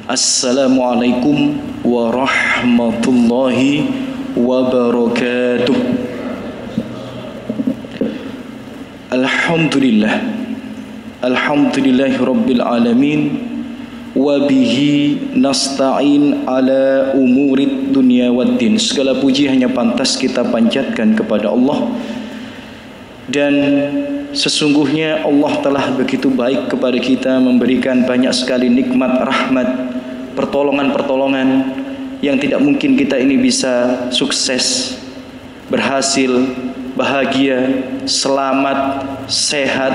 Assalamualaikum warahmatullahi wabarakatuh. Alhamdulillahi rabbil alamin, wabihi nasta'in ala umurid dunia waddin. Segala puji hanya pantas kita panjatkan kepada Allah, dan sesungguhnya Allah telah begitu baik kepada kita, memberikan banyak sekali nikmat, rahmat, pertolongan-pertolongan yang tidak mungkin kita ini bisa sukses, berhasil, bahagia, selamat, sehat,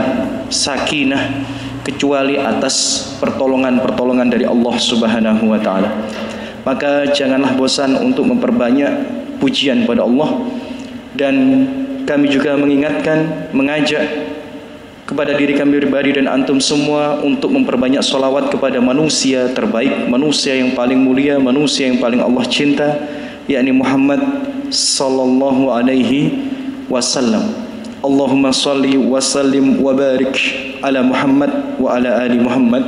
sakinah kecuali atas pertolongan-pertolongan dari Allah Subhanahu wa taala. Maka janganlah bosan untuk memperbanyak pujian pada Allah, dan kami juga mengingatkan, mengajak kepada diri kami pribadi dan antum semua untuk memperbanyak sholawat kepada manusia terbaik, manusia yang paling mulia, manusia yang paling Allah cinta, yakni Muhammad sallallahu alaihi wasallam. Allahumma salli wa sallim wa barik ala Muhammad wa ala ali Muhammad.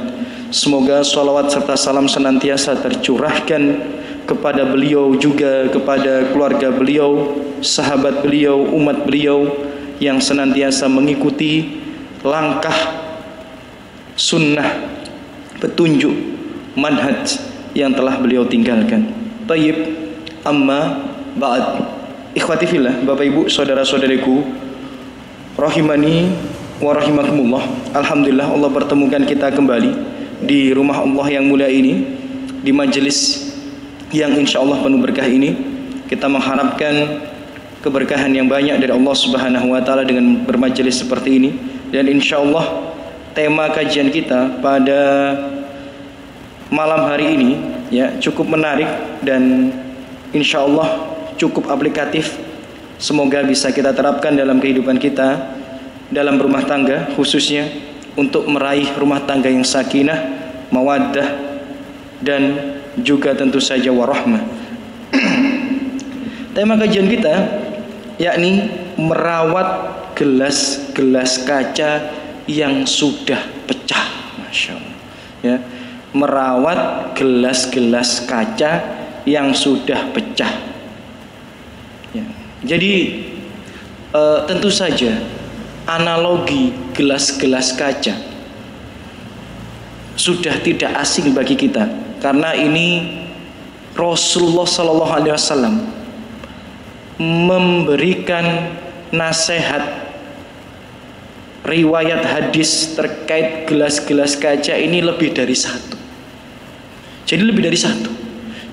Semoga sholawat serta salam senantiasa tercurahkan kepada beliau, juga kepada keluarga beliau, sahabat beliau, umat beliau yang senantiasa mengikuti langkah, sunnah, petunjuk, manhaj yang telah beliau tinggalkan. Tayyib, amma ba'd. Ikhwati fillah, Bapak Ibu, saudara-saudariku, rahimani wa rahimakumullah. Alhamdulillah Allah pertemukan kita kembali di rumah Allah yang mulia ini, di majelis yang insyaallah penuh berkah ini. Kita mengharapkan keberkahan yang banyak dari Allah Subhanahu wa taala dengan bermajelis seperti ini. Dan insyaallah tema kajian kita pada malam hari ini ya cukup menarik dan insyaallah cukup aplikatif. Semoga bisa kita terapkan dalam kehidupan kita, dalam rumah tangga khususnya, untuk meraih rumah tangga yang sakinah, mawaddah, dan juga tentu saja warahmah. Tema kajian kita yakni merawat gelas-gelas kaca yang sudah pecah. Masya Allah ya, merawat gelas-gelas kaca yang sudah pecah ya. Jadi tentu saja analogi gelas-gelas kaca sudah tidak asing bagi kita, karena ini Rasulullah Sallallahu Alaihi Wasallam memberikan nasihat, riwayat hadis terkait gelas-gelas kaca ini lebih dari satu. Jadi lebih dari satu.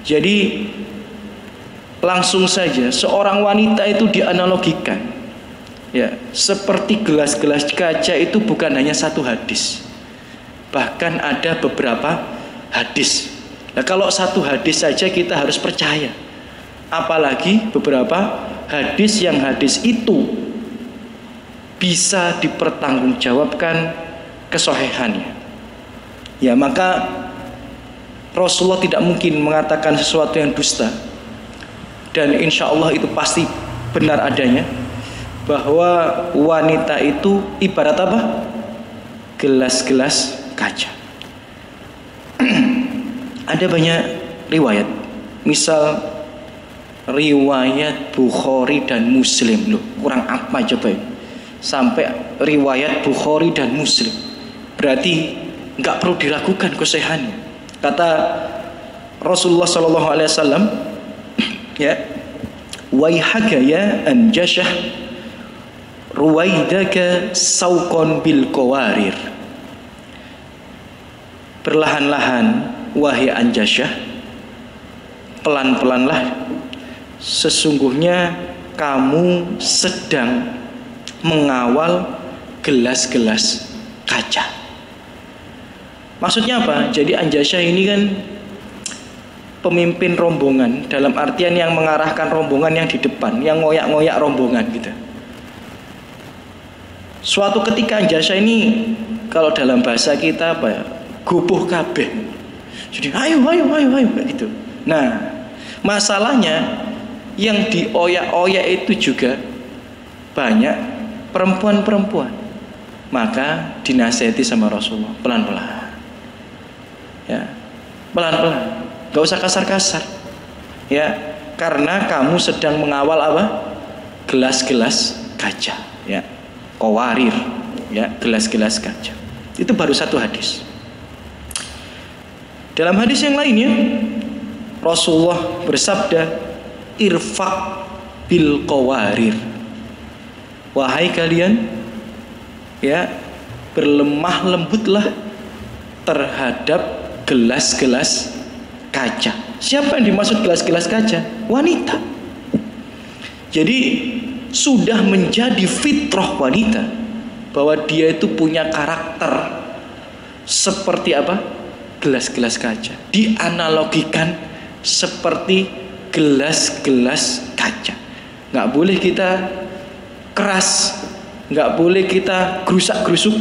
Jadi langsung saja seorang wanita itu dianalogikan ya seperti gelas-gelas kaca itu bukan hanya satu hadis, bahkan ada beberapa hadis. Nah, kalau satu hadis saja kita harus percaya, apalagi beberapa hadis yang hadis itu bisa dipertanggungjawabkan kesohihannya ya. Maka Rasulullah tidak mungkin mengatakan sesuatu yang dusta, dan insya Allah itu pasti benar adanya, bahwa wanita itu ibarat apa? Gelas-gelas kaca. Ada banyak riwayat, misal riwayat Bukhari dan Muslim. Loh, kurang apa coba ya? Sampai riwayat Bukhari dan Muslim, berarti nggak perlu diragukan kesohihannya. Kata Rasulullah Sallallahu Alaihi Wasallam ya, waihaka ya Anjashah ruwaidaka sauqon bil qawarir. Perlahan-lahan wahai Anjashah, pelan-pelanlah, sesungguhnya kamu sedang mengawal gelas-gelas kaca. Maksudnya apa? Jadi Anjashah ini kan pemimpin rombongan, dalam artian yang mengarahkan rombongan yang di depan, yang ngoyak-ngoyak rombongan gitu. Suatu ketika Anjashah ini, kalau dalam bahasa kita apa ya, gubuh kabeh. Jadi ayo gitu. Nah, masalahnya yang dioyak-oyak itu juga banyak perempuan-perempuan. Maka dinasihati sama Rasulullah pelan-pelan. Ya. pelan-pelan, nggak usah kasar-kasar, ya, karena kamu sedang mengawal apa? Gelas-gelas kaca, ya, qawarir, ya, gelas-gelas kaca. Itu baru satu hadis. Dalam hadis yang lainnya, Rasulullah bersabda, irfaq bil qawarir. Wahai kalian, ya, berlemah lembutlah terhadap gelas-gelas kaca. Siapa yang dimaksud gelas-gelas kaca? Wanita. Jadi sudah menjadi fitrah wanita bahwa dia itu punya karakter seperti apa? Gelas-gelas kaca. Dianalogikan seperti gelas-gelas kaca. Nggak boleh kita keras, nggak boleh kita gerusak-gerusuk,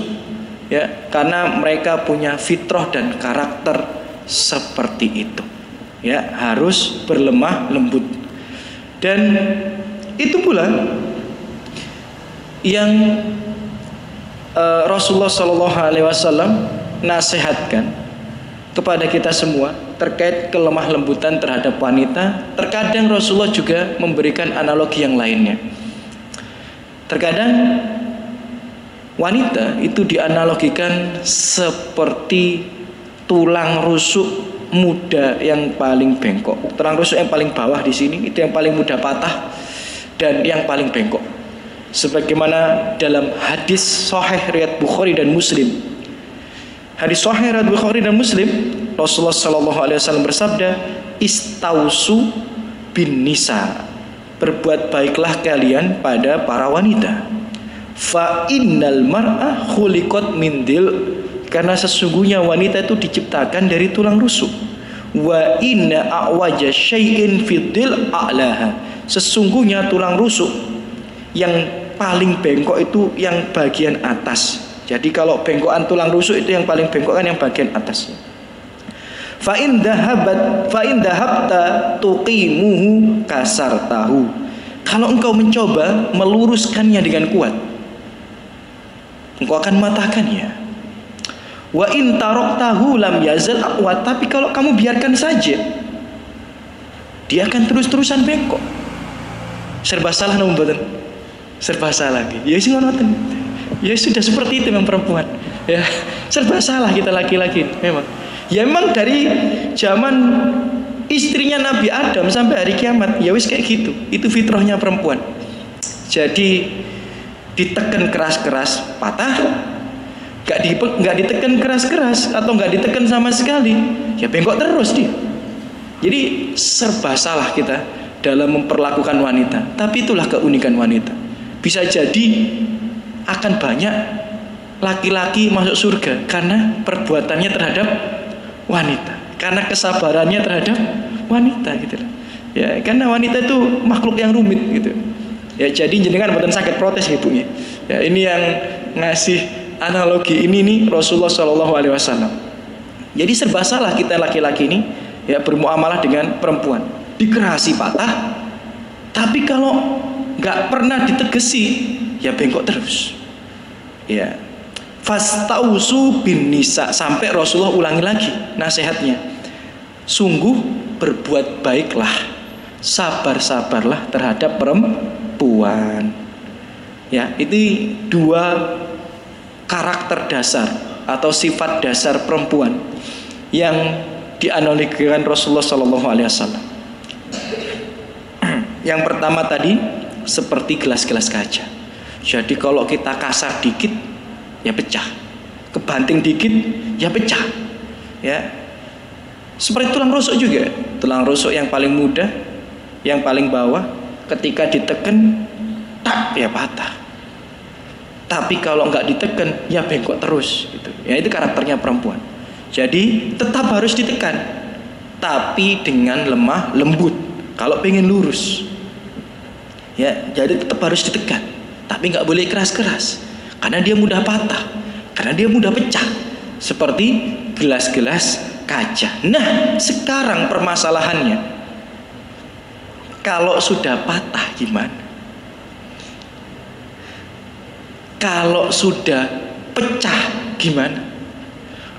ya, karena mereka punya fitrah dan karakter seperti itu, ya, harus berlemah lembut. Dan itu pula yang Rasulullah SAW nasihatkan kepada kita semua terkait kelemah lembutan terhadap wanita. Terkadang Rasulullah juga memberikan analogi yang lainnya. Terkadang wanita itu dianalogikan seperti tulang rusuk muda yang paling bengkok. Tulang rusuk yang paling bawah di sini itu yang paling mudah patah dan yang paling bengkok. Sebagaimana dalam hadis sahih riwayat Bukhari dan Muslim. Hadis sahih riwayat Bukhari dan Muslim, Rasulullah SAW bersabda, istausu bin nisa. Berbuat baiklah kalian pada para wanita. Fa innal mar'ah khuliqat min dil, karena sesungguhnya wanita itu diciptakan dari tulang rusuk. Wa inna a'waja syai'in fid dil a'laha, sesungguhnya tulang rusuk yang paling bengkok itu yang bagian atas. Jadi kalau bengkokan tulang rusuk itu yang paling bengkok kan yang bagian atas. Fa in dhahabta tuqimuhu kasartahu, kalau engkau mencoba meluruskannya dengan kuat, engkau akan mematahkannya. Wa in taraktahu lam yazal aqwa, tapi kalau kamu biarkan saja, dia akan terus-terusan bengkok. Serba salah namun mboten. Serba salah nggih. Ya sing ngono. Ya sudah seperti itu memang perempuan. Ya, serba salah kita laki-laki memang. Ya memang dari zaman istrinya Nabi Adam sampai hari kiamat, ya wis kayak gitu. Itu fitrahnya perempuan. Jadi ditekan keras-keras patah, nggak ditekan keras-keras atau nggak ditekan sama sekali, ya bengkok terus dia. Jadi serba salah kita dalam memperlakukan wanita. Tapi itulah keunikan wanita. Bisa jadi akan banyak laki-laki masuk surga karena perbuatannya terhadap wanita, karena kesabarannya terhadap wanita gitu. Ya, karena wanita itu makhluk yang rumit gitu. Ya, jadi jenengan mboten sakit protes ibunya. Ya, ini yang ngasih analogi ini nih Rasulullah SAW. Jadi serba salah kita laki-laki ini ya bermuamalah dengan perempuan. Dikerasi patah, tapi kalau nggak pernah ditegesi ya bengkok terus. Ya, fastausu bin nisa, sampai Rasulullah ulangi lagi nasihatnya. Sungguh berbuat baiklah, sabar-sabarlah terhadap perempuan. Ya, ini dua karakter dasar atau sifat dasar perempuan yang dianalogikan Rasulullah SAW. Yang pertama tadi seperti gelas-gelas kaca. Jadi kalau kita kasar dikit ya pecah, kebanting dikit ya pecah. Ya, seperti tulang rusuk juga. Tulang rusuk yang paling mudah, yang paling bawah, ketika ditekan tak ya patah. Tapi kalau nggak ditekan ya bengkok terus gitu. Ya itu karakternya perempuan. Jadi tetap harus ditekan, tapi dengan lemah lembut. Kalau pengen lurus, ya jadi tetap harus ditekan, tapi nggak boleh keras-keras, karena dia mudah patah, karena dia mudah pecah, seperti gelas-gelas kaca. Nah, sekarang permasalahannya, kalau sudah patah gimana? Kalau sudah pecah gimana?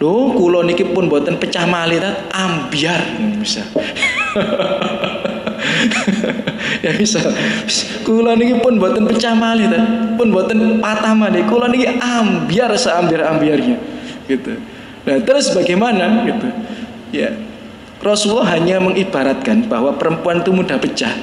Lho, kula niki pun mboten pecah malih ambyar misal. Ya bisa. Kula niki pun mboten pecah malih pun mboten patah malih. Kula niki ambyar seambyar-ambyarnya gitu. Nah, terus bagaimana gitu? Ya. Rasulullah hanya mengibaratkan bahwa perempuan itu mudah pecah.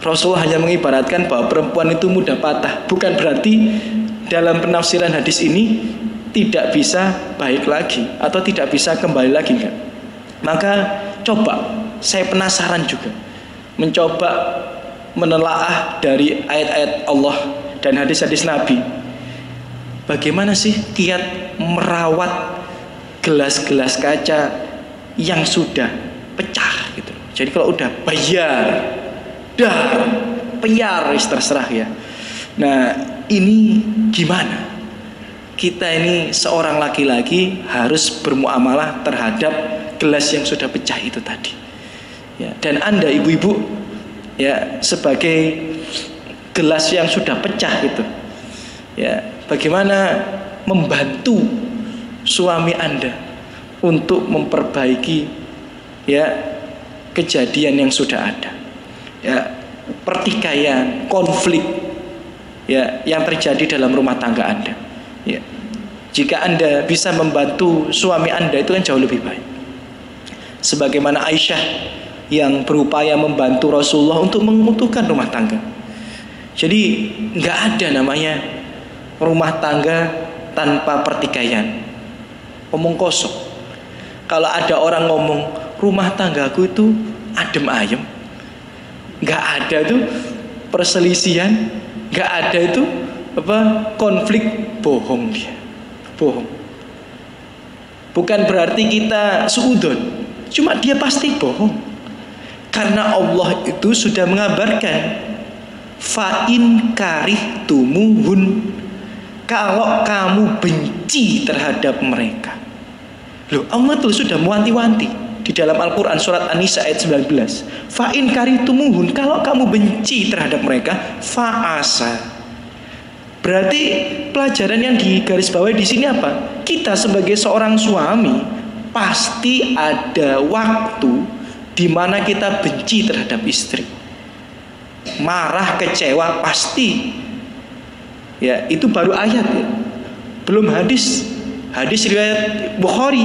Rasulullah hanya mengibaratkan bahwa perempuan itu mudah patah. Bukan berarti dalam penafsiran hadis ini tidak bisa baik lagi atau tidak bisa kembali lagi, enggak. Maka coba, saya penasaran juga mencoba menelaah dari ayat-ayat Allah dan hadis-hadis Nabi. Bagaimana sih kiat merawat gelas-gelas kaca yang sudah pecah gitu. Jadi kalau udah peyar terserah ya. Nah, ini gimana? Kita ini seorang laki-laki harus bermuamalah terhadap gelas yang sudah pecah itu tadi. Ya, dan Anda ibu-ibu ya sebagai gelas yang sudah pecah itu, ya bagaimana membantu suami Anda untuk memperbaiki ya kejadian yang sudah ada, ya pertikaian, konflik ya yang terjadi dalam rumah tangga Anda. Ya. Jika Anda bisa membantu suami Anda itu kan jauh lebih baik. Sebagaimana Aisyah yang berupaya membantu Rasulullah untuk mengutuhkan rumah tangga. Jadi nggak ada namanya rumah tangga tanpa pertikaian. Omong kosong. Kalau ada orang ngomong rumah tanggaku itu adem ayem, nggak ada tuh perselisihan, nggak ada itu konflik, bohong dia, bohong. Bukan berarti kita suudon, cuma dia pasti bohong. Karena Allah itu sudah mengabarkan fa'in karihtumuhun, kalau kamu benci terhadap mereka. Loh, Allah tuh sudah mewanti-wanti di dalam Al-Quran surat An-Nisa ayat 19. Fa'in karihtumuhun, kalau kamu benci terhadap mereka, fa'asa. Berarti pelajaran yang digarisbawahi di sini apa? Kita sebagai seorang suami pasti ada waktu di mana kita benci terhadap istri, marah, kecewa pasti. Ya, itu baru ayat ya. Belum hadis. Hadis riwayat Bukhari.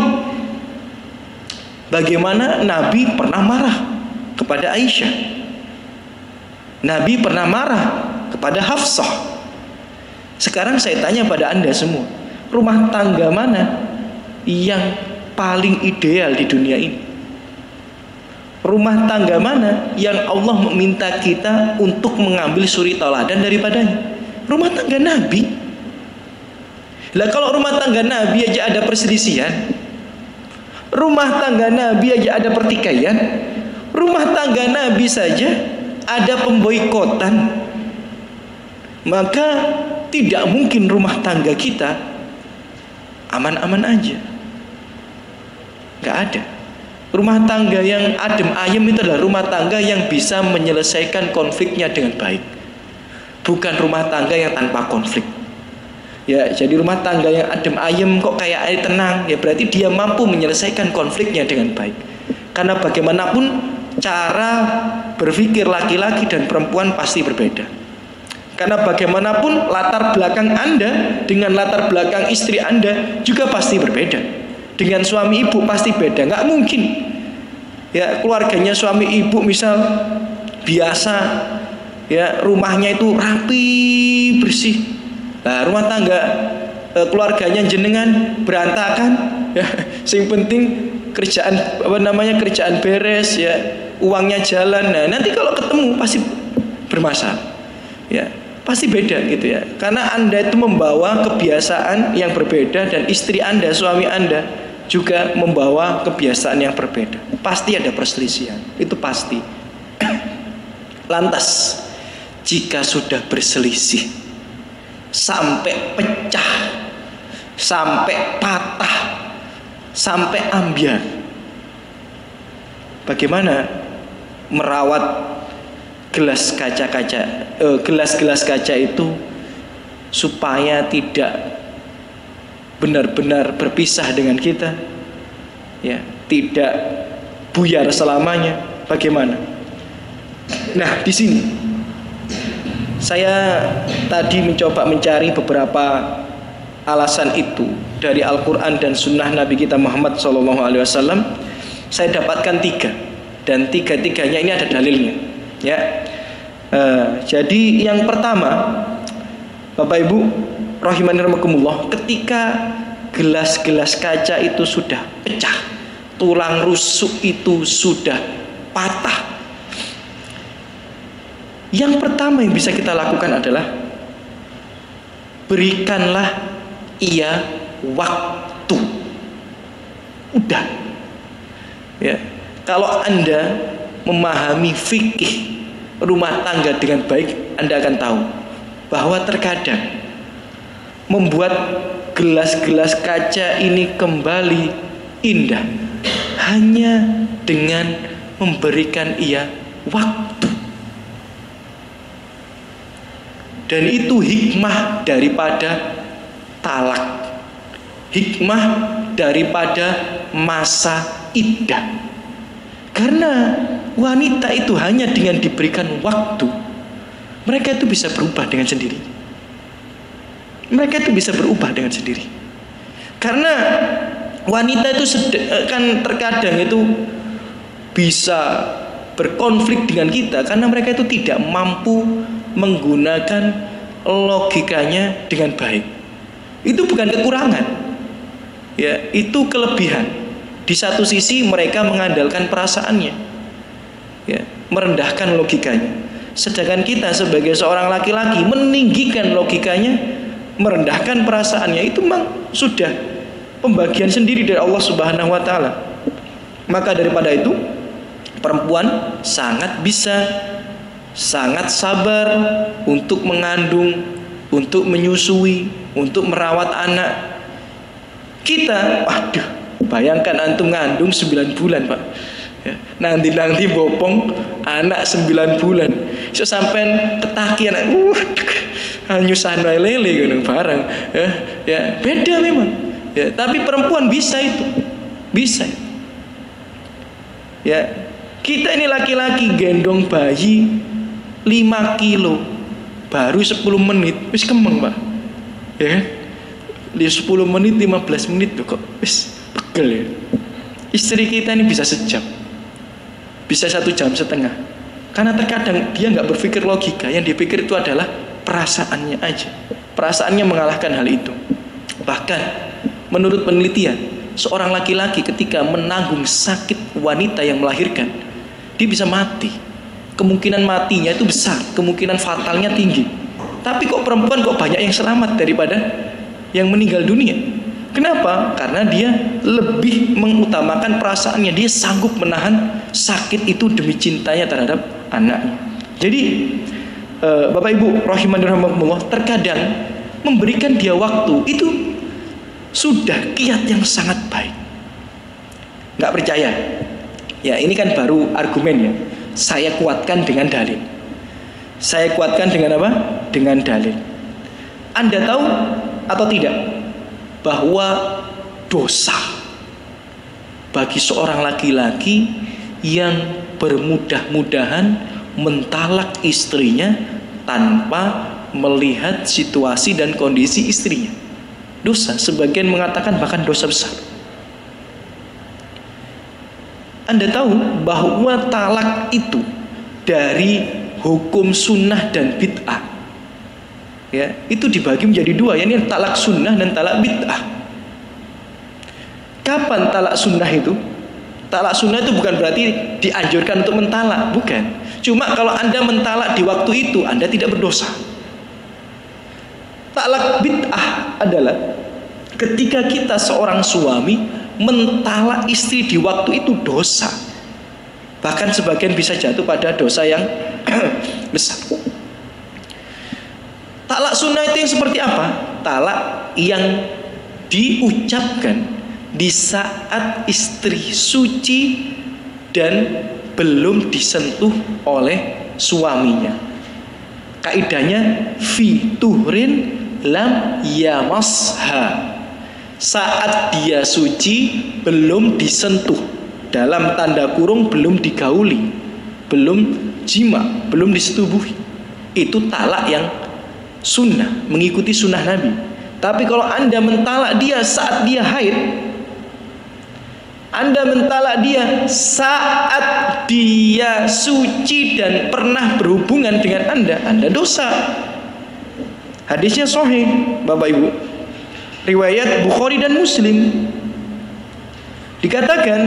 Bagaimana Nabi pernah marah kepada Aisyah. Nabi pernah marah kepada Hafsah. Sekarang saya tanya pada Anda semua, rumah tangga mana yang paling ideal di dunia ini? Rumah tangga mana yang Allah meminta kita untuk mengambil suri tauladan daripadanya? Rumah tangga Nabi. Lah kalau rumah tangga Nabi aja ada perselisihan, rumah tangga Nabi aja ada pertikaian, rumah tangga Nabi saja ada pemboikotan, maka tidak mungkin rumah tangga kita aman-aman aja. Gak ada. Rumah tangga yang adem ayem itu adalah rumah tangga yang bisa menyelesaikan konfliknya dengan baik. Bukan rumah tangga yang tanpa konflik. Ya, jadi rumah tangga yang adem ayem kok kayak air tenang, ya berarti dia mampu menyelesaikan konfliknya dengan baik. Karena bagaimanapun cara berpikir laki-laki dan perempuan pasti berbeda. Karena bagaimanapun latar belakang Anda dengan latar belakang istri Anda juga pasti berbeda. Dengan suami ibu pasti beda. Nggak mungkin ya keluarganya suami ibu misal biasa, ya rumahnya itu rapi bersih. Nah, rumah tangga keluarganya jenengan berantakan. Ya, yang penting kerjaan kerjaan beres, ya uangnya jalan. Nah, nanti kalau ketemu pasti bermasalah. Ya. Pasti beda gitu ya. Karena Anda itu membawa kebiasaan yang berbeda dan istri Anda, suami Anda juga membawa kebiasaan yang berbeda. Pasti ada perselisihan. Itu pasti. Lantas, jika sudah berselisih sampai pecah, sampai patah, sampai ambyar, bagaimana merawat gelas-gelas kaca itu supaya tidak benar-benar berpisah dengan kita, ya, tidak buyar selamanya. Bagaimana? Nah, di sini saya tadi mencoba mencari beberapa alasan itu dari Al-Quran dan Sunnah Nabi kita Muhammad SAW. Saya dapatkan 3, dan 3-tiganya ini ada dalilnya, ya. Jadi yang pertama, Bapak Ibu rahimani rahimakumullah, ketika gelas-gelas kaca itu sudah pecah, tulang rusuk itu sudah patah, yang pertama yang bisa kita lakukan adalah berikanlah ia waktu. Udah, ya. Kalau Anda memahami fikih rumah tangga dengan baik, Anda akan tahu bahwa terkadang membuat gelas-gelas kaca ini kembali indah hanya dengan memberikan ia waktu. Dan itu hikmah daripada talak, hikmah daripada masa iddah. Karena wanita itu hanya dengan diberikan waktu, mereka itu bisa berubah dengan sendiri. Mereka itu bisa berubah dengan sendiri. Karena wanita itu kan terkadang itu bisa berkonflik dengan kita karena mereka itu tidak mampu menggunakan logikanya dengan baik. Itu bukan kekurangan, ya, itu kelebihan. Di satu sisi mereka mengandalkan perasaannya, ya, merendahkan logikanya. Sedangkan kita sebagai seorang laki-laki meninggikan logikanya, merendahkan perasaannya. Itu memang sudah pembagian sendiri dari Allah Subhanahu wa Ta'ala. Maka daripada itu, perempuan sangat bisa, sangat sabar untuk mengandung, untuk menyusui, untuk merawat anak. Kita, waduh, bayangkan antum ngandung 9 bulan, Pak, ya, nanti bopong anak 9 bulan, so sampai ketakian, nyusahan lele gitu barang, ya, beda memang, ya. Tapi perempuan bisa itu, bisa, ya. Kita ini laki-laki gendong bayi 5 kilo baru 10 menit wis kemeng, Pak, ya kan? Di 10 menit 15 menit loh kok wis pegel, ya. Istri kita ini bisa sejam, bisa 1 jam setengah, karena terkadang dia nggak berpikir logika, yang dipikir itu adalah perasaannya aja. Perasaannya mengalahkan hal itu. Bahkan menurut penelitian, seorang laki-laki ketika menanggung sakit wanita yang melahirkan, dia bisa mati. Kemungkinan matinya itu besar, kemungkinan fatalnya tinggi. Tapi kok perempuan kok banyak yang selamat daripada yang meninggal dunia? Kenapa? Karena dia lebih mengutamakan perasaannya. Dia sanggup menahan sakit itu demi cintanya terhadap anaknya. Jadi Bapak Ibu rahimani rahimakumullah, terkadang memberikan dia waktu itu sudah kiat yang sangat baik. Nggak percaya? Ya, ini kan baru argumen, ya. Saya kuatkan dengan dalil. Saya kuatkan dengan apa? Dengan dalil. Anda tahu atau tidak bahwa dosa bagi seorang laki-laki yang bermudah-mudahan mentalak istrinya tanpa melihat situasi dan kondisi istrinya, dosa. Sebagian mengatakan bahkan dosa besar. Anda tahu bahwa talak itu dari hukum sunnah dan bid'ah, ya, itu dibagi menjadi 2, yakni talak sunnah dan talak bid'ah. Kapan talak sunnah itu? Talak sunnah itu bukan berarti dianjurkan untuk mentalak, bukan. Cuma kalau Anda mentalak di waktu itu, Anda tidak berdosa. Talak bid'ah adalah ketika kita seorang suami mentalak istri di waktu itu, dosa. Bahkan sebagian bisa jatuh pada dosa yang besar. Talak sunnah itu yang seperti apa? Talak yang diucapkan di saat istri suci dan belum disentuh oleh suaminya. Kaidahnya fi tuhrin lam yamasha. Saat dia suci belum disentuh, dalam tanda kurung belum digauli, belum jima, belum disetubuhi. Itu talak yang sunnah, mengikuti sunnah Nabi. Tapi kalau Anda mentalak dia saat dia haid, Anda mentalak dia saat dia suci dan pernah berhubungan dengan Anda dosa. Hadisnya sahih, Bapak Ibu, riwayat Bukhari dan Muslim. Dikatakan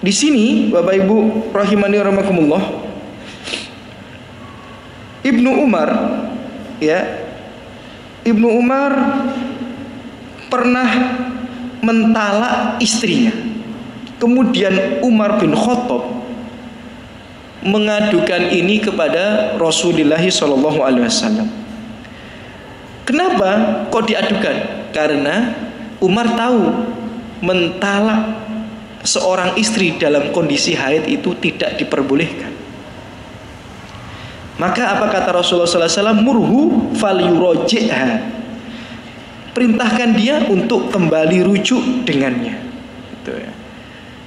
di sini, Bapak Ibu rahimani rahimakumullah, Ibnu Umar, ya, Ibnu Umar pernah mentalak istrinya. Kemudian Umar bin Khattab mengadukan ini kepada Rasulullah SAW. Kenapa kok diadukan? Karena Umar tahu mentalak seorang istri dalam kondisi haid itu tidak diperbolehkan. Maka apa kata Rasulullah SAW? Murhu falyuraji'ha, perintahkan dia untuk kembali rujuk dengannya. Itu ya.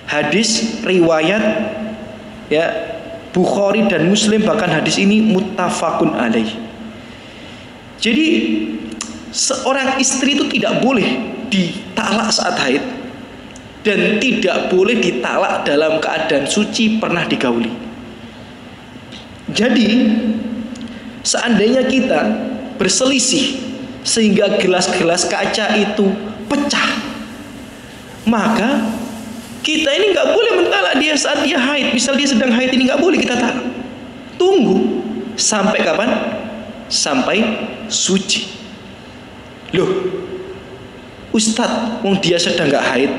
Hadis riwayat ya Bukhari dan Muslim, bahkan hadis ini muttafaqun alaih. Jadi seorang istri itu tidak boleh ditalak saat haid dan tidak boleh ditalak dalam keadaan suci pernah digauli. Jadi seandainya kita berselisih sehingga gelas-gelas kaca itu pecah, maka kita ini nggak boleh mentalak dia saat dia haid. Misal dia sedang haid, ini nggak boleh kita talak. Tunggu sampai kapan? Sampai suci. Loh, Ustadz, wong dia sedang nggak haid,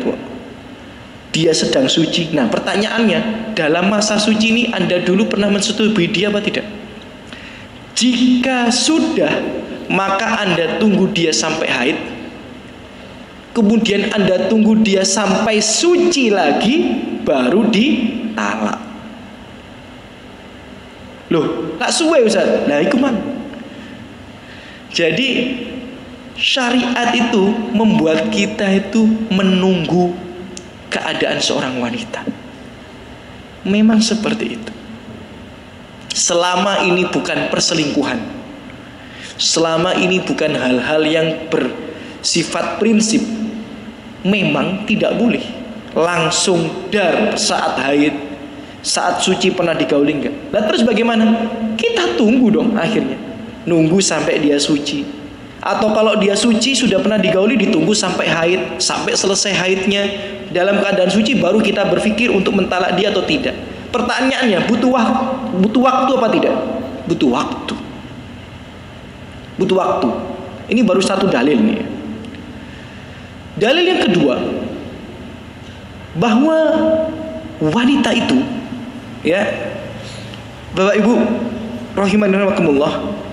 dia sedang suci. Nah, pertanyaannya, dalam masa suci ini Anda dulu pernah mensetubuhi dia apa tidak? Jika sudah, maka Anda tunggu dia sampai haid, kemudian Anda tunggu dia sampai suci lagi, baru ditalak. Loh, tak suwe Ustaz. Nah, itu mang. Jadi syariat itu membuat kita itu menunggu keadaan seorang wanita. Memang seperti itu. Selama ini bukan perselingkuhan, selama ini bukan hal-hal yang bersifat prinsip, memang tidak boleh langsung dar saat haid, saat suci pernah digauli enggak. Nah, terus bagaimana? Kita tunggu dong akhirnya. Nunggu sampai dia suci. Atau kalau dia suci sudah pernah digauli, ditunggu sampai haid, sampai selesai haidnya dalam keadaan suci, baru kita berpikir untuk mentalak dia atau tidak. Pertanyaannya, butuh waktu apa tidak? Butuh waktu. Butuh waktu. Ini baru satu dalil nih. Dalil yang kedua, bahwa wanita itu, ya, Bapak Ibu rahimani rahimakumullah,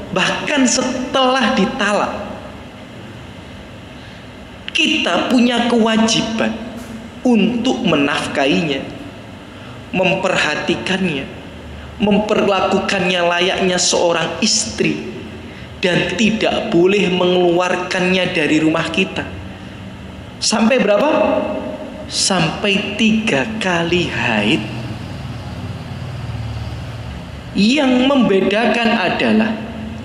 bahkan setelah ditalak, kita punya kewajiban untuk menafkainya, memperhatikannya, memperlakukannya layaknya seorang istri, dan tidak boleh mengeluarkannya dari rumah kita. Sampai berapa? Sampai 3 kali haid. Yang membedakan adalah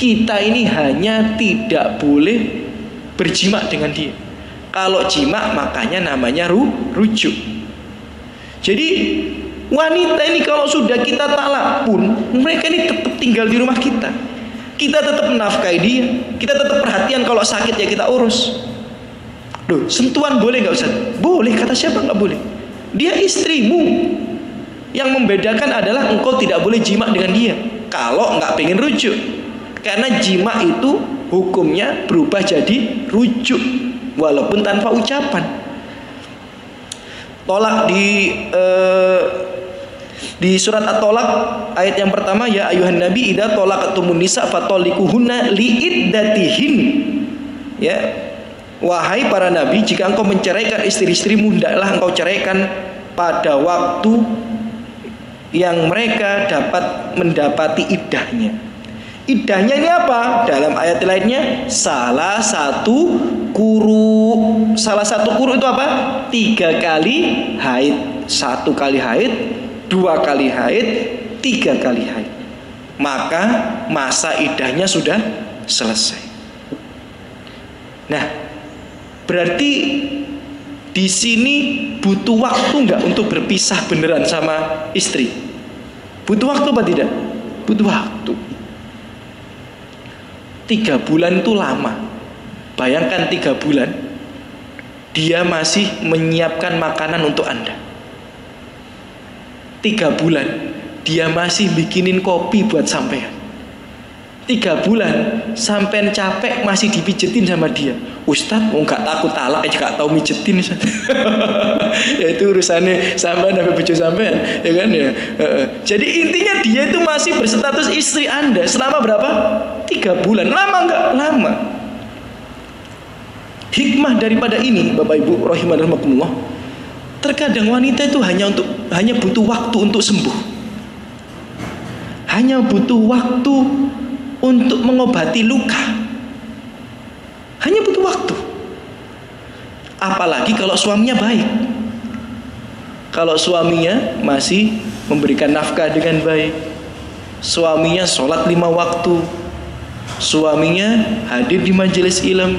kita ini hanya tidak boleh berjima dengan dia. Kalau jima makanya namanya rujuk. Jadi wanita ini kalau sudah kita talak pun, mereka ini tetap tinggal di rumah kita. Kita tetap menafkahi dia, kita tetap perhatian, kalau sakit ya kita urus. Loh, sentuhan boleh nggak Ustaz? Boleh, kata siapa nggak boleh? Dia istrimu. Yang membedakan adalah engkau tidak boleh jima dengan dia kalau nggak pengen rujuk. Karena jima itu hukumnya berubah jadi rujuk, walaupun tanpa ucapan. Tolak di surat At-Tolak ayat yang pertama, ya ayuhan nabi idza talaqtumun nisa fatallikuhunna liiddatihin. Ya, wahai para nabi, jika engkau menceraikan istri-istrimu, hendaklah engkau ceraikan pada waktu yang mereka dapat mendapati iddahnya. Iddahnya ini apa? Dalam ayat lainnya salah satu quru. Salah satu quru itu apa? 3 kali haid. 1 kali haid, 2 kali haid, 3 kali haid. Maka masa iddahnya sudah selesai. Nah, berarti di sini butuh waktu enggak untuk berpisah beneran sama istri? Butuh waktu apa tidak? Butuh waktu. 3 bulan itu lama. Bayangkan 3 bulan dia masih menyiapkan makanan untuk Anda. 3 bulan dia masih bikinin kopi buat sampean. 3 bulan sampean capek masih dipijetin sama dia. Ustadz, nggak takut talak aja gak tahu mijetin. Ya itu urusannya sampean sampai bojo sampean, ya kan ya. Jadi intinya dia itu masih berstatus istri Anda selama berapa? 3 bulan. Lama nggak? Lama. Hikmah daripada ini, Bapak Ibu rahimakumullah, terkadang wanita itu hanya butuh waktu untuk sembuh. Hanya butuh waktu untuk mengobati luka. Hanya butuh waktu. Apalagi kalau suaminya baik. Kalau suaminya masih memberikan nafkah dengan baik, suaminya sholat 5 waktu, suaminya hadir di majelis ilmu,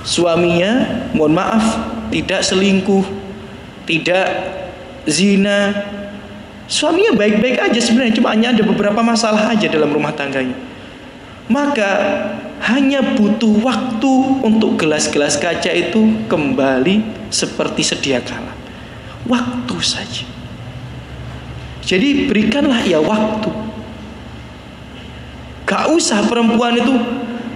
suaminya, mohon maaf, tidak selingkuh, tidak zina, suaminya baik-baik aja sebenarnya, cuma hanya ada beberapa masalah aja dalam rumah tangganya. Maka hanya butuh waktu untuk gelas-gelas kaca itu kembali seperti sedia kala. Waktu saja. Jadi berikanlah ia waktu. Gak usah perempuan itu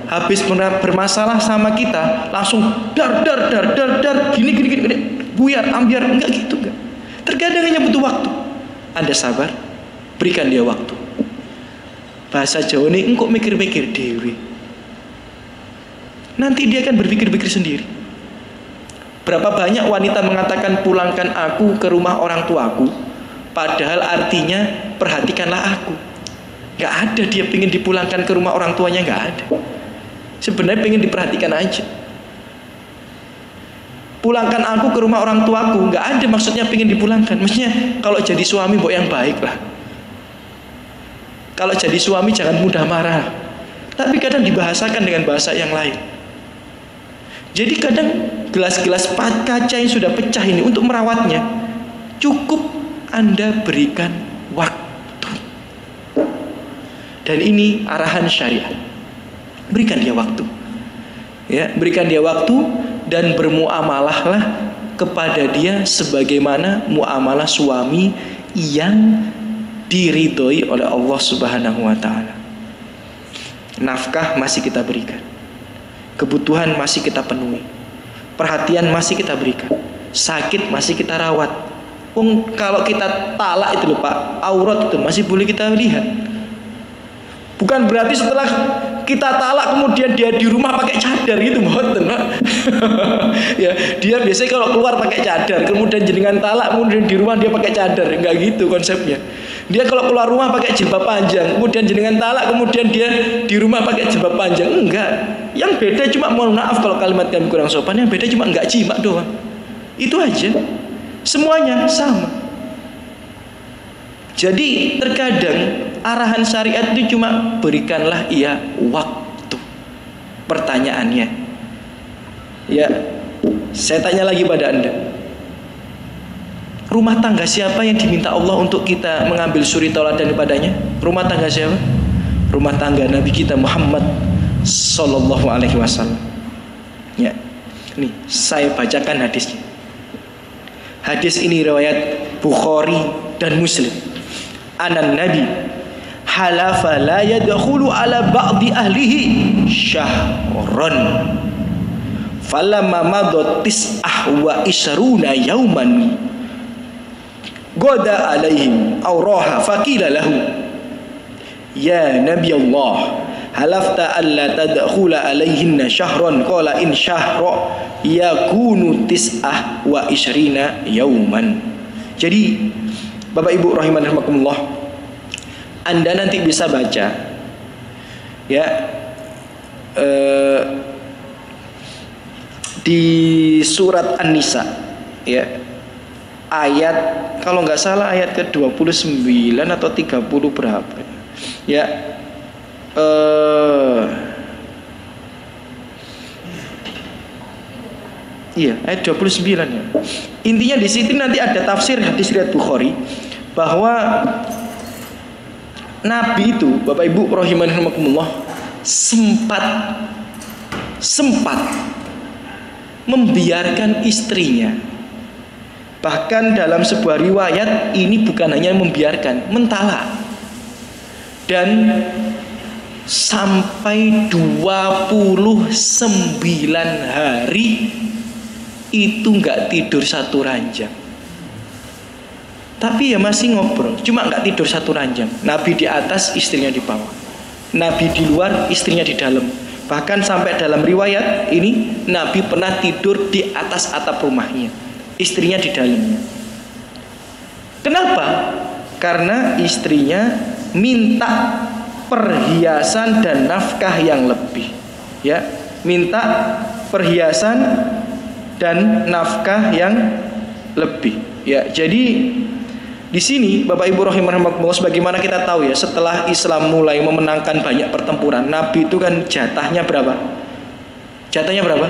habis bermasalah sama kita langsung dar gini buyar ambiar, enggak gitu, enggak. Terkadang hanya butuh waktu. Anda sabar, berikan dia waktu. Bahasa Jawa ini engkau mikir-mikir dewi. Nanti dia akan berpikir-pikir sendiri. Berapa banyak wanita mengatakan pulangkan aku ke rumah orang tuaku, padahal artinya perhatikanlah aku. Gak ada dia pengen dipulangkan ke rumah orang tuanya, gak ada. Sebenarnya pengen diperhatikan aja. Pulangkan aku ke rumah orang tuaku, gak ada maksudnya pengen dipulangkan. Maksudnya kalau jadi suami mbok yang baik lah. Kalau jadi suami jangan mudah marah. Tapi kadang dibahasakan dengan bahasa yang lain. Jadi kadang gelas-gelas kaca yang sudah pecah ini untuk merawatnya cukup Anda berikan waktu. Dan ini arahan syariat. Berikan dia waktu. Ya, berikan dia waktu dan bermuamalahlah kepada dia sebagaimana muamalah suami yang diridhoi oleh Allah Subhanahu wa taala. Nafkah masih kita berikan. Kebutuhan masih kita penuhi. Perhatian masih kita berikan. Sakit masih kita rawat. Kalau kita talak itu loh Pak, aurat itu masih boleh kita lihat. Bukan berarti setelah kita talak kemudian dia di rumah pakai cadar gitu, mboten Pak. Ya, dia biasanya kalau keluar pakai cadar, kemudian jenengan talak, kemudian di rumah dia pakai cadar, enggak gitu konsepnya. Dia kalau keluar rumah pakai jilbab panjang, kemudian jenengan talak, kemudian dia di rumah pakai jilbab panjang, enggak. Yang beda cuma, mohon maaf kalau kalimat kami kurang sopan, yang beda cuma enggak jima doang. Itu aja. Semuanya sama. Jadi terkadang arahan syariat itu cuma berikanlah ia waktu. Pertanyaannya, ya, saya tanya lagi pada Anda. Rumah tangga siapa yang diminta Allah untuk kita mengambil suri tauladan padanya? Rumah tangga siapa? Rumah tangga Nabi kita Muhammad Sallallahu Alaihi Wasallam. Ya, nih saya bacakan hadisnya. Hadis ini riwayat Bukhari dan Muslim. Anan Nabi halafa la yadkhulu ala ba'di ahlihi syahran falamma madat tis'ah wa isruna yawman goda alaihim awraha faqila lahu ya Nabi Allah halafta alla tadkhula alaihinna syahran qala in syahra yakunu tis'ah wa isrina yawman. Jadi Bapak Ibu rahimakumullah, Anda nanti bisa baca ya di surat An-Nisa ya, ayat kalau nggak salah ayat ke-29 atau 30 berapa ya, iya ayat 29 ya. Intinya di situ nanti ada tafsir hadis riwayat Bukhari bahwa Nabi itu, Bapak Ibu rahimakumullah, sempat membiarkan istrinya. Bahkan dalam sebuah riwayat ini bukan hanya membiarkan, mentalak. Dan sampai 29 hari itu nggak tidur satu ranjang. Tapi ya masih ngobrol, cuma nggak tidur satu ranjang. Nabi di atas, istrinya di bawah. Nabi di luar, istrinya di dalam. Bahkan sampai dalam riwayat ini Nabi pernah tidur di atas atap rumahnya, istrinya di dalamnya. Kenapa? Karena istrinya minta perhiasan dan nafkah yang lebih, ya, minta perhiasan dan nafkah yang lebih, ya. Jadi di sini Bapak Ibu rahimakumullah, sebagaimana kita tahu ya, setelah Islam mulai memenangkan banyak pertempuran, Nabi itu kan jatahnya berapa? Jatahnya berapa?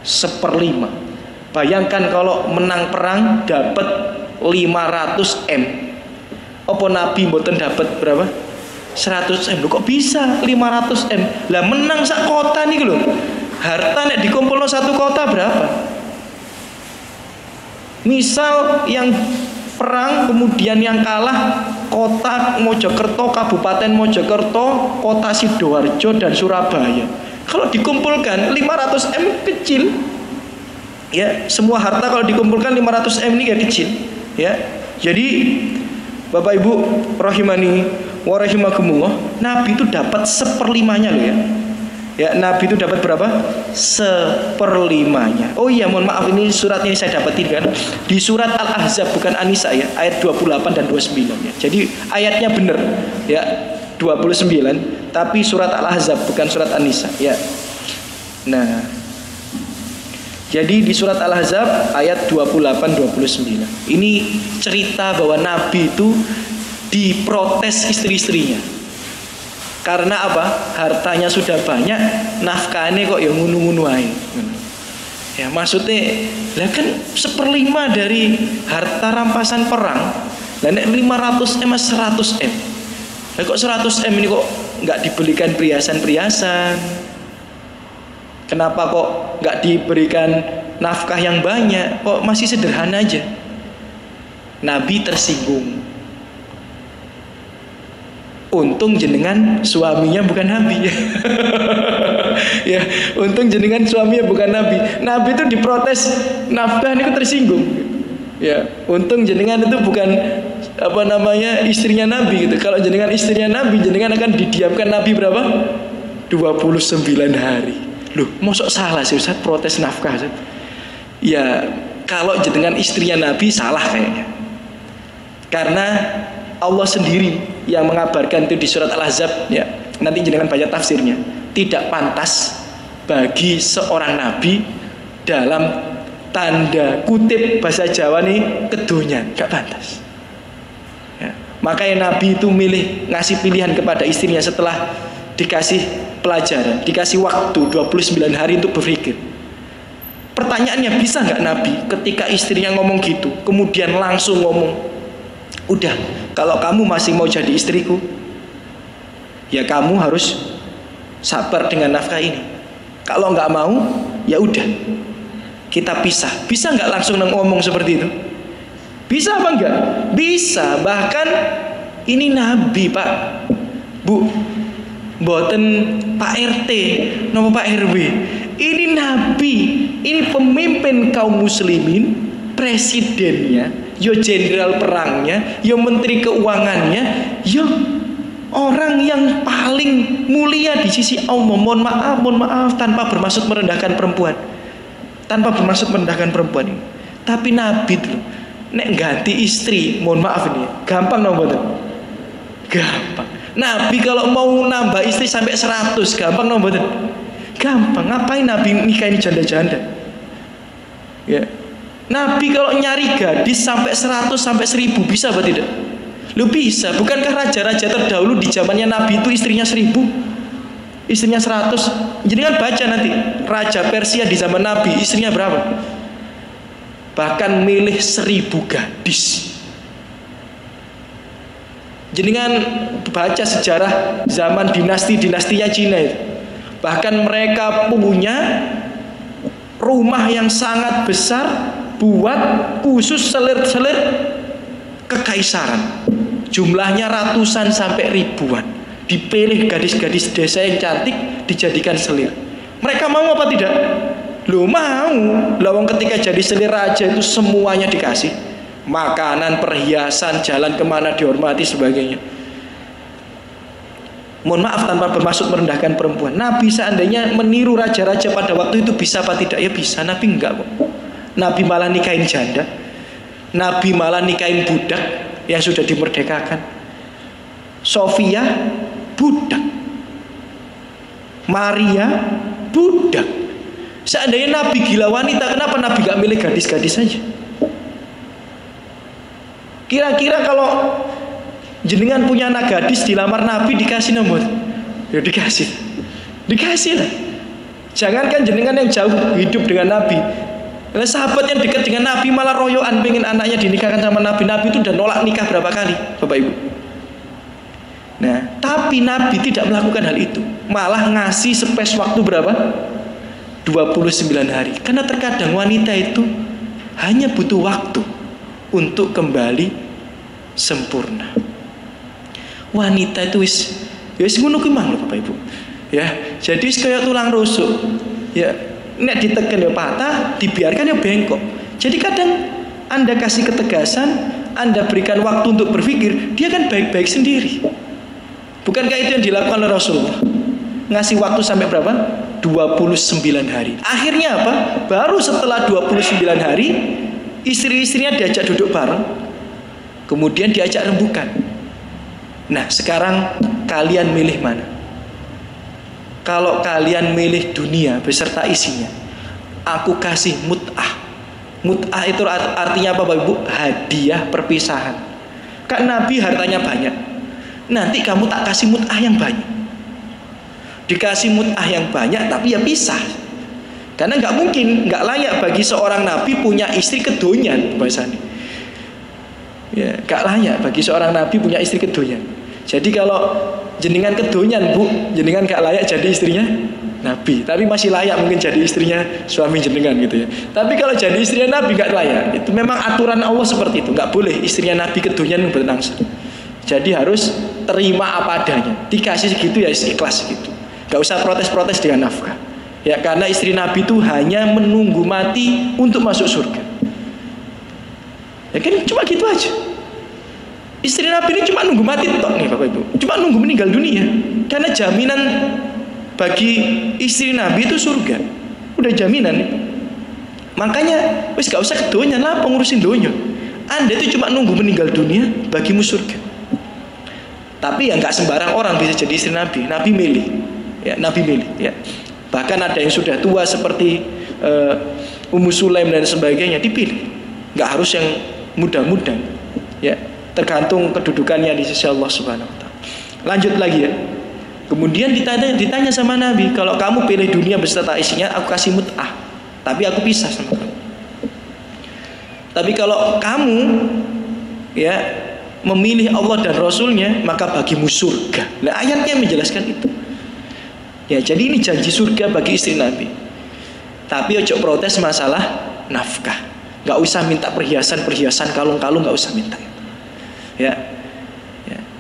1/5. Bayangkan kalau menang perang dapat 500 M. Apa Nabi mboten dapat berapa? 100 M. Loh, kok bisa 500 M? Lah menang sak kota nih lho. Harta nek dikumpulno satu kota berapa? Misal yang perang kemudian yang kalah kota Mojokerto, Kabupaten Mojokerto, kota Sidoarjo dan Surabaya. Kalau dikumpulkan 500 M kecil. Ya, semua harta kalau dikumpulkan 500 M ini ya kecil, ya. Jadi Bapak Ibu rahimani wa rahimakumullah, Nabi itu dapat 1/5-nya loh ya. Ya, Nabi itu dapat berapa? 1/5-nya. Oh iya, mohon maaf, ini suratnya saya dapatin kan di surat Al-Ahzab, bukan An-Nisa ya, ayat 28 dan 29 ya. Jadi ayatnya benar ya, 29, tapi surat Al-Ahzab bukan surat An-Nisa ya. Nah, jadi di surat Al-Ahzab ayat 28 29. Ini cerita bahwa Nabi itu diprotes istri-istrinya. Karena apa? Hartanya sudah banyak, nafkahnya kok ya ngunu-ngunu aja. Ya maksudnya, lah kan 1/5 dari harta rampasan perang. Lah nek 500 M 100 M. Lah kok 100 M ini kok nggak dibelikan perhiasan-perhiasan? Kenapa kok nggak diberikan nafkah yang banyak? Kok masih sederhana aja? Nabi tersinggung. Untung jenengan suaminya bukan Nabi. Ya, untung jenengan suaminya bukan Nabi. Nabi itu diprotes nafkah ini tersinggung. Ya, untung jenengan itu bukan apa namanya istrinya Nabi gitu. Kalau jenengan istrinya Nabi, jenengan akan didiamkan Nabi berapa? 29 hari. Loh, mosok salah sih Ustaz protes nafkah Ustaz? Ya, kalau jenengan istrinya Nabi salah kayaknya. Karena Allah sendiri yang mengabarkan itu di surat Al-Ahzab ya. Nanti jenengan baca tafsirnya. Tidak pantas bagi seorang nabi dalam tanda kutip bahasa Jawa nih kedonyan, gak pantas. Ya. Makanya Nabi itu ngasih pilihan kepada istrinya setelah dikasih pelajaran, dikasih waktu 29 hari untuk berpikir. Pertanyaannya, bisa nggak Nabi ketika istrinya ngomong gitu, kemudian langsung ngomong, udah, kalau kamu masih mau jadi istriku, ya kamu harus sabar dengan nafkah ini. Kalau nggak mau, ya udah, kita pisah. Bisa nggak langsung ngomong seperti itu? Bisa apa enggak? Bisa. Bahkan ini Nabi Pak, Bu, mboten Pak RT, nama Pak RW. Ini Nabi, ini pemimpin kaum muslimin, presidennya, yo jenderal perangnya, yo menteri keuangannya, yo orang yang paling mulia di sisi Allah. Mohon maaf, tanpa bermaksud merendahkan perempuan, tanpa bermaksud merendahkan perempuan ini. Tapi Nabi itu nek ganti istri, mohon maaf ini, gampang no mboten? Gampang. Nabi kalau mau nambah istri sampai 100, gampang no mboten? Gampang. Ngapain Nabi nikahin janda-janda? Ya. Nabi kalau nyari gadis sampai 100 sampai 1000 bisa apa tidak? Lu bisa. Bukankah raja-raja terdahulu di zamannya Nabi itu istrinya 1000, istrinya 100? Jadi kan baca nanti Raja Persia di zaman Nabi istrinya berapa? Bahkan milih 1000 gadis. Jenengan baca sejarah zaman dinasti-dinastinya Cina itu. Bahkan mereka punya rumah yang sangat besar buat khusus selir-selir kekaisaran. Jumlahnya ratusan sampai ribuan. Dipilih gadis-gadis desa yang cantik dijadikan selir. Mereka mau apa tidak? Loh mau. Lawang ketika jadi selir raja itu semuanya dikasih. Makanan, perhiasan, jalan kemana dihormati sebagainya. Mohon maaf tanpa bermaksud merendahkan perempuan. Nabi seandainya meniru raja-raja pada waktu itu bisa apa tidak? Ya bisa. Nabi enggak kok. Nabi malah nikahin janda. Nabi malah nikahin budak yang sudah dimerdekakan. Sofia budak, Maria budak. Seandainya Nabi gila wanita, kenapa Nabi gak milih gadis-gadis saja? Kira-kira kalau jenengan punya anak gadis dilamar Nabi dikasih nomor? Ya dikasih. Dikasih lah. Jangankan jenengan yang jauh hidup dengan Nabi. Sahabat yang dekat dengan Nabi malah royoan pengen anaknya dinikahkan sama Nabi. Nabi itu udah nolak nikah berapa kali, Bapak Ibu. Nah, tapi Nabi tidak melakukan hal itu. Malah ngasih space waktu berapa? 29 hari. Karena terkadang wanita itu hanya butuh waktu untuk kembali sempurna. Wanita itu wis ngono kuwi mang lho Bapak Ibu. Ya, jadi wis kaya tulang rusuk. Ya, nek diteken ya patah, dibiarkan ya bengkok. Jadi kadang Anda kasih ketegasan, Anda berikan waktu untuk berpikir, dia kan baik-baik sendiri. Bukankah itu yang dilakukan oleh Rasulullah? Ngasih waktu sampai berapa? 29 hari. Akhirnya apa? Baru setelah 29 hari, istri-istrinya diajak duduk bareng, kemudian diajak rembukan. Nah, sekarang kalian milih mana? Kalau kalian milih dunia beserta isinya, aku kasih mut'ah. Mut'ah itu artinya apa Bapak Ibu? Hadiah perpisahan. Kan Nabi hartanya banyak. Nanti kamu tak kasih mut'ah yang banyak. Dikasih mut'ah yang banyak tapi ya pisah. Karena nggak mungkin, nggak layak bagi seorang Nabi punya istri kedonyan bahasanya. Ya, nggak layak bagi seorang Nabi punya istri kedonyan. Jadi kalau jenengan kedonyan Bu, jenengan gak layak jadi istrinya Nabi, tapi masih layak mungkin jadi istrinya suami jenengan gitu ya. Tapi kalau jadi istrinya Nabi gak layak. Itu memang aturan Allah seperti itu. Gak boleh istrinya Nabi kedonyan bernangsa. Jadi harus terima apa adanya. Dikasih segitu ya ikhlas gitu. Gak usah protes-protes dengan nafkah. Ya karena istri Nabi itu hanya menunggu mati untuk masuk surga. Ya kan cuma gitu aja. Istri Nabi ini cuma nunggu mati tok nih Bapak Ibu. Cuma nunggu meninggal dunia. Karena jaminan bagi istri Nabi itu surga. Udah jaminan nih. Makanya wis gak usah kedonyan lah pengurusin donya. Anda itu cuma nunggu meninggal dunia bagimu surga. Tapi ya gak sembarang orang bisa jadi istri Nabi. Nabi milih. Ya, Nabi milih ya. Bahkan ada yang sudah tua seperti Ummu Sulaim dan sebagainya dipilih. Gak harus yang muda-muda. Ya. Tergantung kedudukannya di sisi Allah Subhanahu wa taala. Lanjut lagi ya. Kemudian ditanya sama Nabi, kalau kamu pilih dunia beserta isinya, aku kasih mut'ah. Tapi aku pisah sama kamu. Tapi kalau kamu ya memilih Allah dan Rasulnya, maka bagimu surga. Nah, ayatnya menjelaskan itu. Ya, jadi ini janji surga bagi istri Nabi. Tapi ojo protes masalah nafkah. Gak usah minta perhiasan, kalung-kalung gak usah minta. Ya.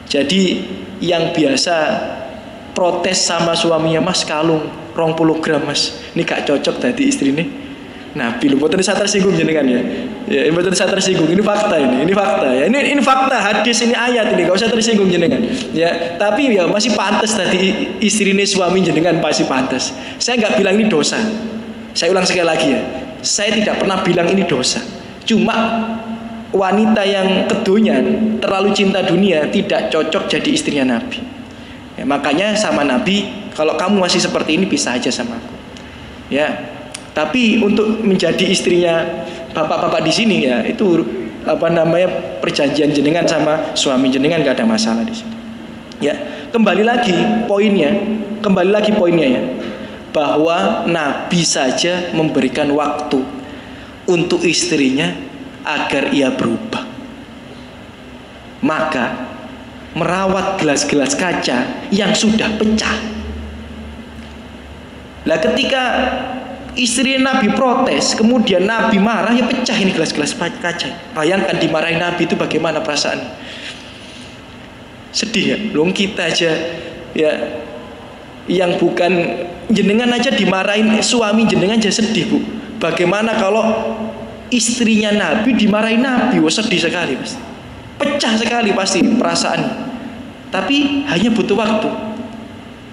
Jadi yang biasa protes sama suaminya, Mas kalung 20 gram Mas, ini gak cocok tadi istri nih Nabi. Lu mboten saya tersinggung jenengan ya. Ya, mboten saya tersinggung. Ini fakta ini fakta ya. Ini fakta hadis, ini ayat ini, gak usah tersinggung jenengan. Ya, tapi ya masih pantas tadi istri nih suami jenengan pasti pantas. Saya nggak bilang ini dosa. Saya ulang sekali lagi ya. Saya tidak pernah bilang ini dosa. Cuma wanita yang kedonyan, terlalu cinta dunia, tidak cocok jadi istrinya Nabi. Ya, makanya sama Nabi, kalau kamu masih seperti ini pisah aja sama aku. Ya, tapi untuk menjadi istrinya bapak-bapak di sini ya itu perjanjian jenengan sama suami jenengan, gak ada masalah di sini. Ya, kembali lagi poinnya ya, bahwa Nabi saja memberikan waktu untuk istrinya agar ia berubah. Maka merawat gelas-gelas kaca yang sudah pecah. Lah ketika istri Nabi protes, kemudian Nabi marah, ya pecah ini gelas-gelas kaca. Bayangkan dimarahin Nabi itu bagaimana perasaan. Sedih ya, belum kita aja ya, yang bukan jenengan aja dimarahin suami jenengan aja sedih, Bu. Bagaimana kalau istrinya Nabi dimarahin Nabi? Wah, sedih sekali pasti. Pecah sekali pasti perasaan. Tapi hanya butuh waktu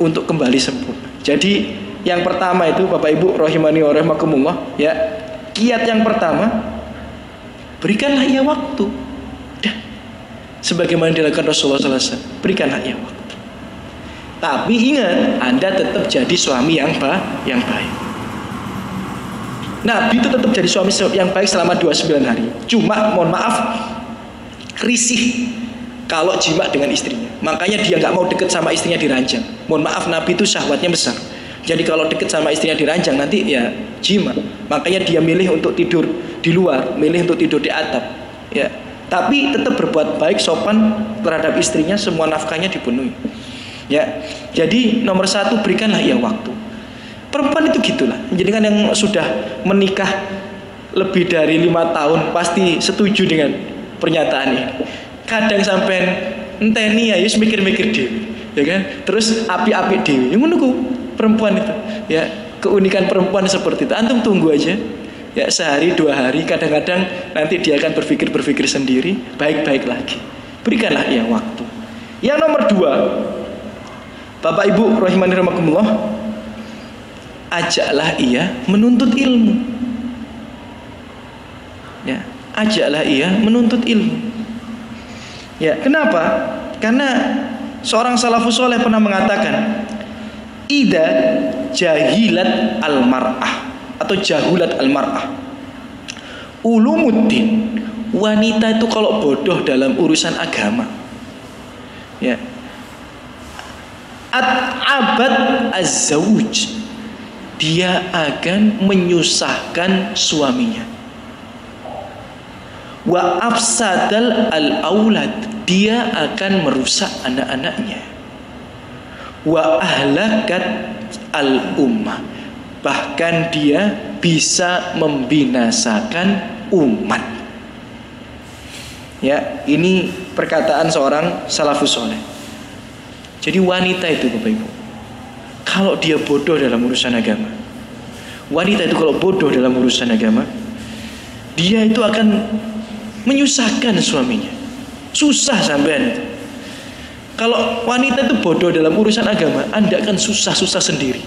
untuk kembali sempurna. Jadi yang pertama itu Bapak Ibu rahimani wa rahimakumullah ya, kiat yang pertama, berikanlah ia waktu. Dah. Sebagaimana dilakukan Rasulullah SAW, berikanlah ia waktu. Tapi ingat, Anda tetap jadi suami yang baik. Nabi itu tetap jadi suami yang baik selama 29 hari. Cuma mohon maaf, risih kalau jima dengan istrinya. Makanya dia nggak mau deket sama istrinya di ranjang. Mohon maaf, Nabi itu syahwatnya besar. Jadi kalau deket sama istrinya di ranjang nanti ya jima. Makanya dia milih untuk tidur di luar, milih untuk tidur di atap. Ya, tapi tetap berbuat baik, sopan terhadap istrinya, semua nafkahnya dipenuhi. Ya, jadi nomor satu, berikanlah ia waktu. Perempuan itu gitulah. Jadi kan yang sudah menikah lebih dari 5 tahun pasti setuju dengan pernyataan ini. Kadang sampai enteni ya, mikir-mikir dewi, ya kan? Terus api-api dewi. Yang menunggu perempuan itu, ya keunikan perempuan seperti itu. Antum tunggu aja, ya sehari 2 hari. Kadang-kadang nanti dia akan berpikir sendiri, baik-baik lagi. Berikanlah ia waktu. Yang nomor 2, Bapak Ibu rahimani rahimakumullah, ajaklah ia menuntut ilmu. Ya, ajaklah ia menuntut ilmu. Ya, kenapa? Karena seorang salafus soleh pernah mengatakan, ida jahilat al-mar'ah atau jahulat al-mar'ah ulumuddin, wanita itu kalau bodoh dalam urusan agama, ya, abad az-zawuj, dia akan menyusahkan suaminya. Wa afsadal al-aulad, dia akan merusak anak-anaknya. Wa ahlakat al-ummah, bahkan dia bisa membinasakan umat. Ya, ini perkataan seorang salafus soleh. Jadi wanita itu Bapak Ibu, kalau dia bodoh dalam urusan agama, wanita itu kalau bodoh dalam urusan agama, dia itu akan menyusahkan suaminya. Susah sampean itu. Kalau wanita itu bodoh dalam urusan agama, Anda akan susah-susah sendiri.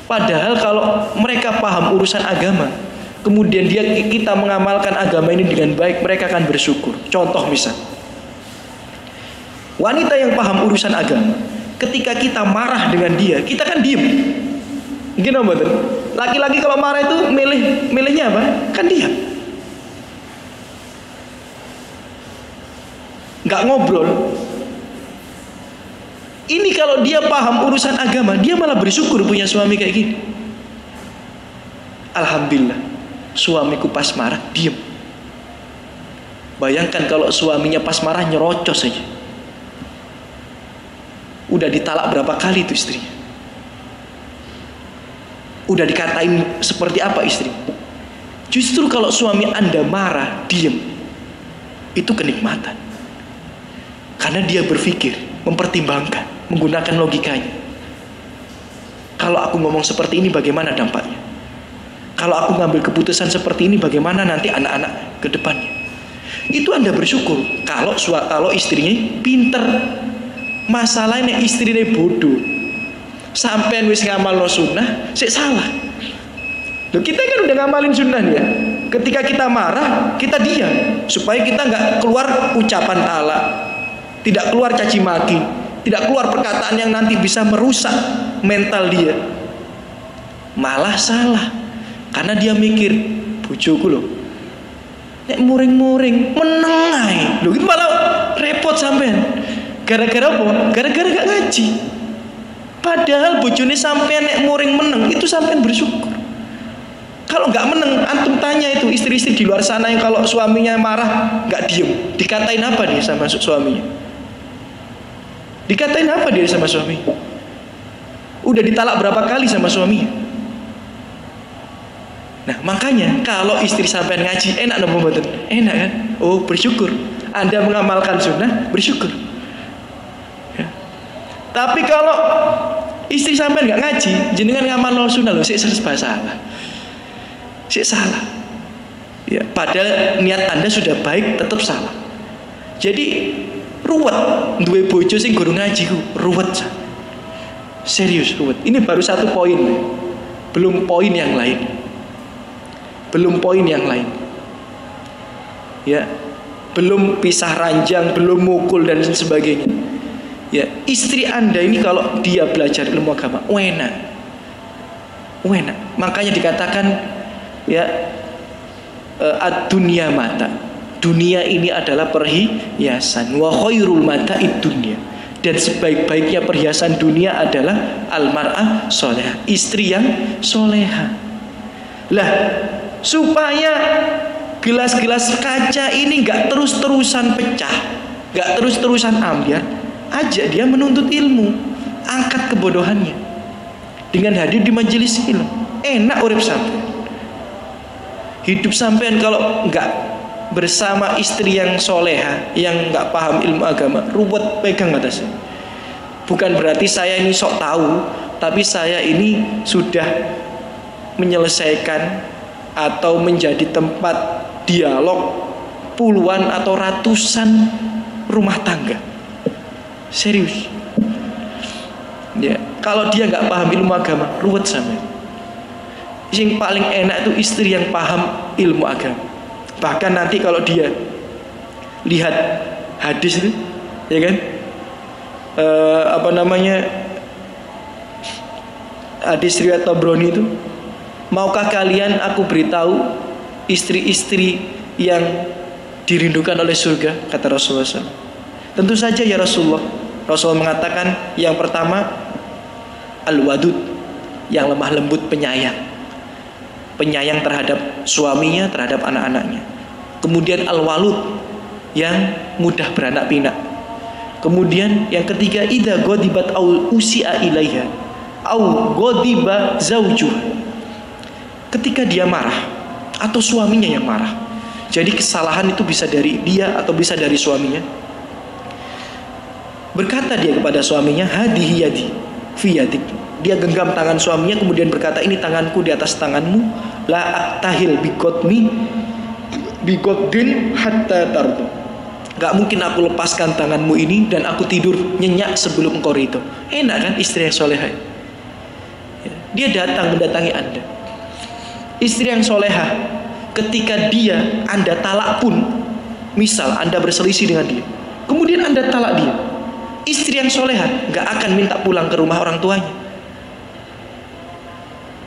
Padahal kalau mereka paham urusan agama, kemudian kita mengamalkan agama ini dengan baik, mereka akan bersyukur. Contoh misal, wanita yang paham urusan agama, ketika kita marah dengan dia, kita kan diem. Gini betul. Laki-laki kalau marah itu milihnya apa? Kan diam. Nggak ngobrol. Ini kalau dia paham urusan agama, dia malah bersyukur punya suami kayak gini. Alhamdulillah, suamiku pas marah diem. Bayangkan kalau suaminya pas marah nyerocos saja. Udah ditalak berapa kali itu istrinya? Udah dikatain seperti apa istri? Justru kalau suami Anda marah diem, itu kenikmatan. Karena dia berpikir, mempertimbangkan, menggunakan logikanya. Kalau aku ngomong seperti ini bagaimana dampaknya? Kalau aku ngambil keputusan seperti ini bagaimana nanti anak-anak ke depannya? Itu Anda bersyukur. Kalau istrinya pinter. Masalahnya istrinya bodoh. Sampai wis ngamal sunnah, sik salah. Loh, kita kan udah ngamalin sunnah ya. Ketika kita marah, kita diam supaya kita nggak keluar ucapan talak, tidak keluar caci maki, tidak keluar perkataan yang nanti bisa merusak mental dia. Malah salah, karena dia mikir, bojoku loh, nek muring-muring menengai, loh itu malah repot sampean. Gara-gara apa? Gara-gara gak ngaji. Padahal bojone sampean nek muring meneng itu sampean bersyukur. Kalau nggak meneng, antum tanya itu istri-istri di luar sana yang kalau suaminya marah nggak diem, dikatain apa dia sama suaminya? Dikatain apa dia sama suaminya? Udah ditalak berapa kali sama suaminya? Nah makanya kalau istri sampean ngaji enak nopo mboten? Enak kan? Oh bersyukur. Anda mengamalkan sunnah, bersyukur. Ya. Tapi kalau istri sampean nggak ngaji, jenengan ngamal sunnah loh, sik serba salah. Sik salah. Ya, padahal niat Anda sudah baik tetap salah. Jadi ruwet duwe bojo sing guru ngaji ku, ruwet. Serius ruwet. Ini baru satu poin. Belum poin yang lain. Belum poin yang lain. Ya. Belum pisah ranjang, belum mukul dan sebagainya. Ya, istri Anda ini kalau dia belajar ilmu agama, enak. Makanya dikatakan ya ad-dunya mata. Dunia ini adalah perhiasan. Wa khairul mata'id dunya. Dan sebaik-baiknya perhiasan dunia adalah al-mar'ah solehah, istri yang soleha. Lah, supaya gelas-gelas kaca ini nggak terus-terusan pecah, nggak terus-terusan ambiar, ajak dia menuntut ilmu, angkat kebodohannya dengan hadir di majelis ilmu. Enak urip sampean. Hidup sampean kalau nggak bersama istri yang soleha, yang nggak paham ilmu agama, ruwet pegang atasnya. Bukan berarti saya ini sok tahu, tapi saya ini sudah menyelesaikan atau menjadi tempat dialog puluhan atau ratusan rumah tangga. Serius. Ya, kalau dia nggak paham ilmu agama, ruwet sampean. Yang paling enak itu istri yang paham ilmu agama. Bahkan nanti kalau dia lihat hadis itu, ya kan, hadis riwayat Tabrani itu, maukah kalian aku beritahu istri-istri yang dirindukan oleh surga, kata Rasulullah SAW. Tentu saja ya Rasulullah. Rasulullah mengatakan yang pertama al-wadud, yang lemah lembut, penyayang terhadap suaminya, terhadap anak-anaknya. Kemudian al-walud, yang mudah beranak pinak. Kemudian yang ketiga idza ghadibat au usia ilaiha au ghadiba zaujuh, ketika dia marah atau suaminya yang marah. Jadi kesalahan itu bisa dari dia atau bisa dari suaminya. Berkata dia kepada suaminya, hadihi yadi fi yadik. Dia genggam tangan suaminya, kemudian berkata, ini tanganku di atas tanganmu. La aktahil bigodin hatta tardo. Gak mungkin aku lepaskan tanganmu ini dan aku tidur nyenyak sebelum engkau ridho. Enak kan istri yang soleha? Dia datang mendatangi Anda. Istri yang soleha, ketika dia Anda talak pun, misal Anda berselisih dengan dia, kemudian Anda talak dia, istri yang soleha gak akan minta pulang ke rumah orang tuanya.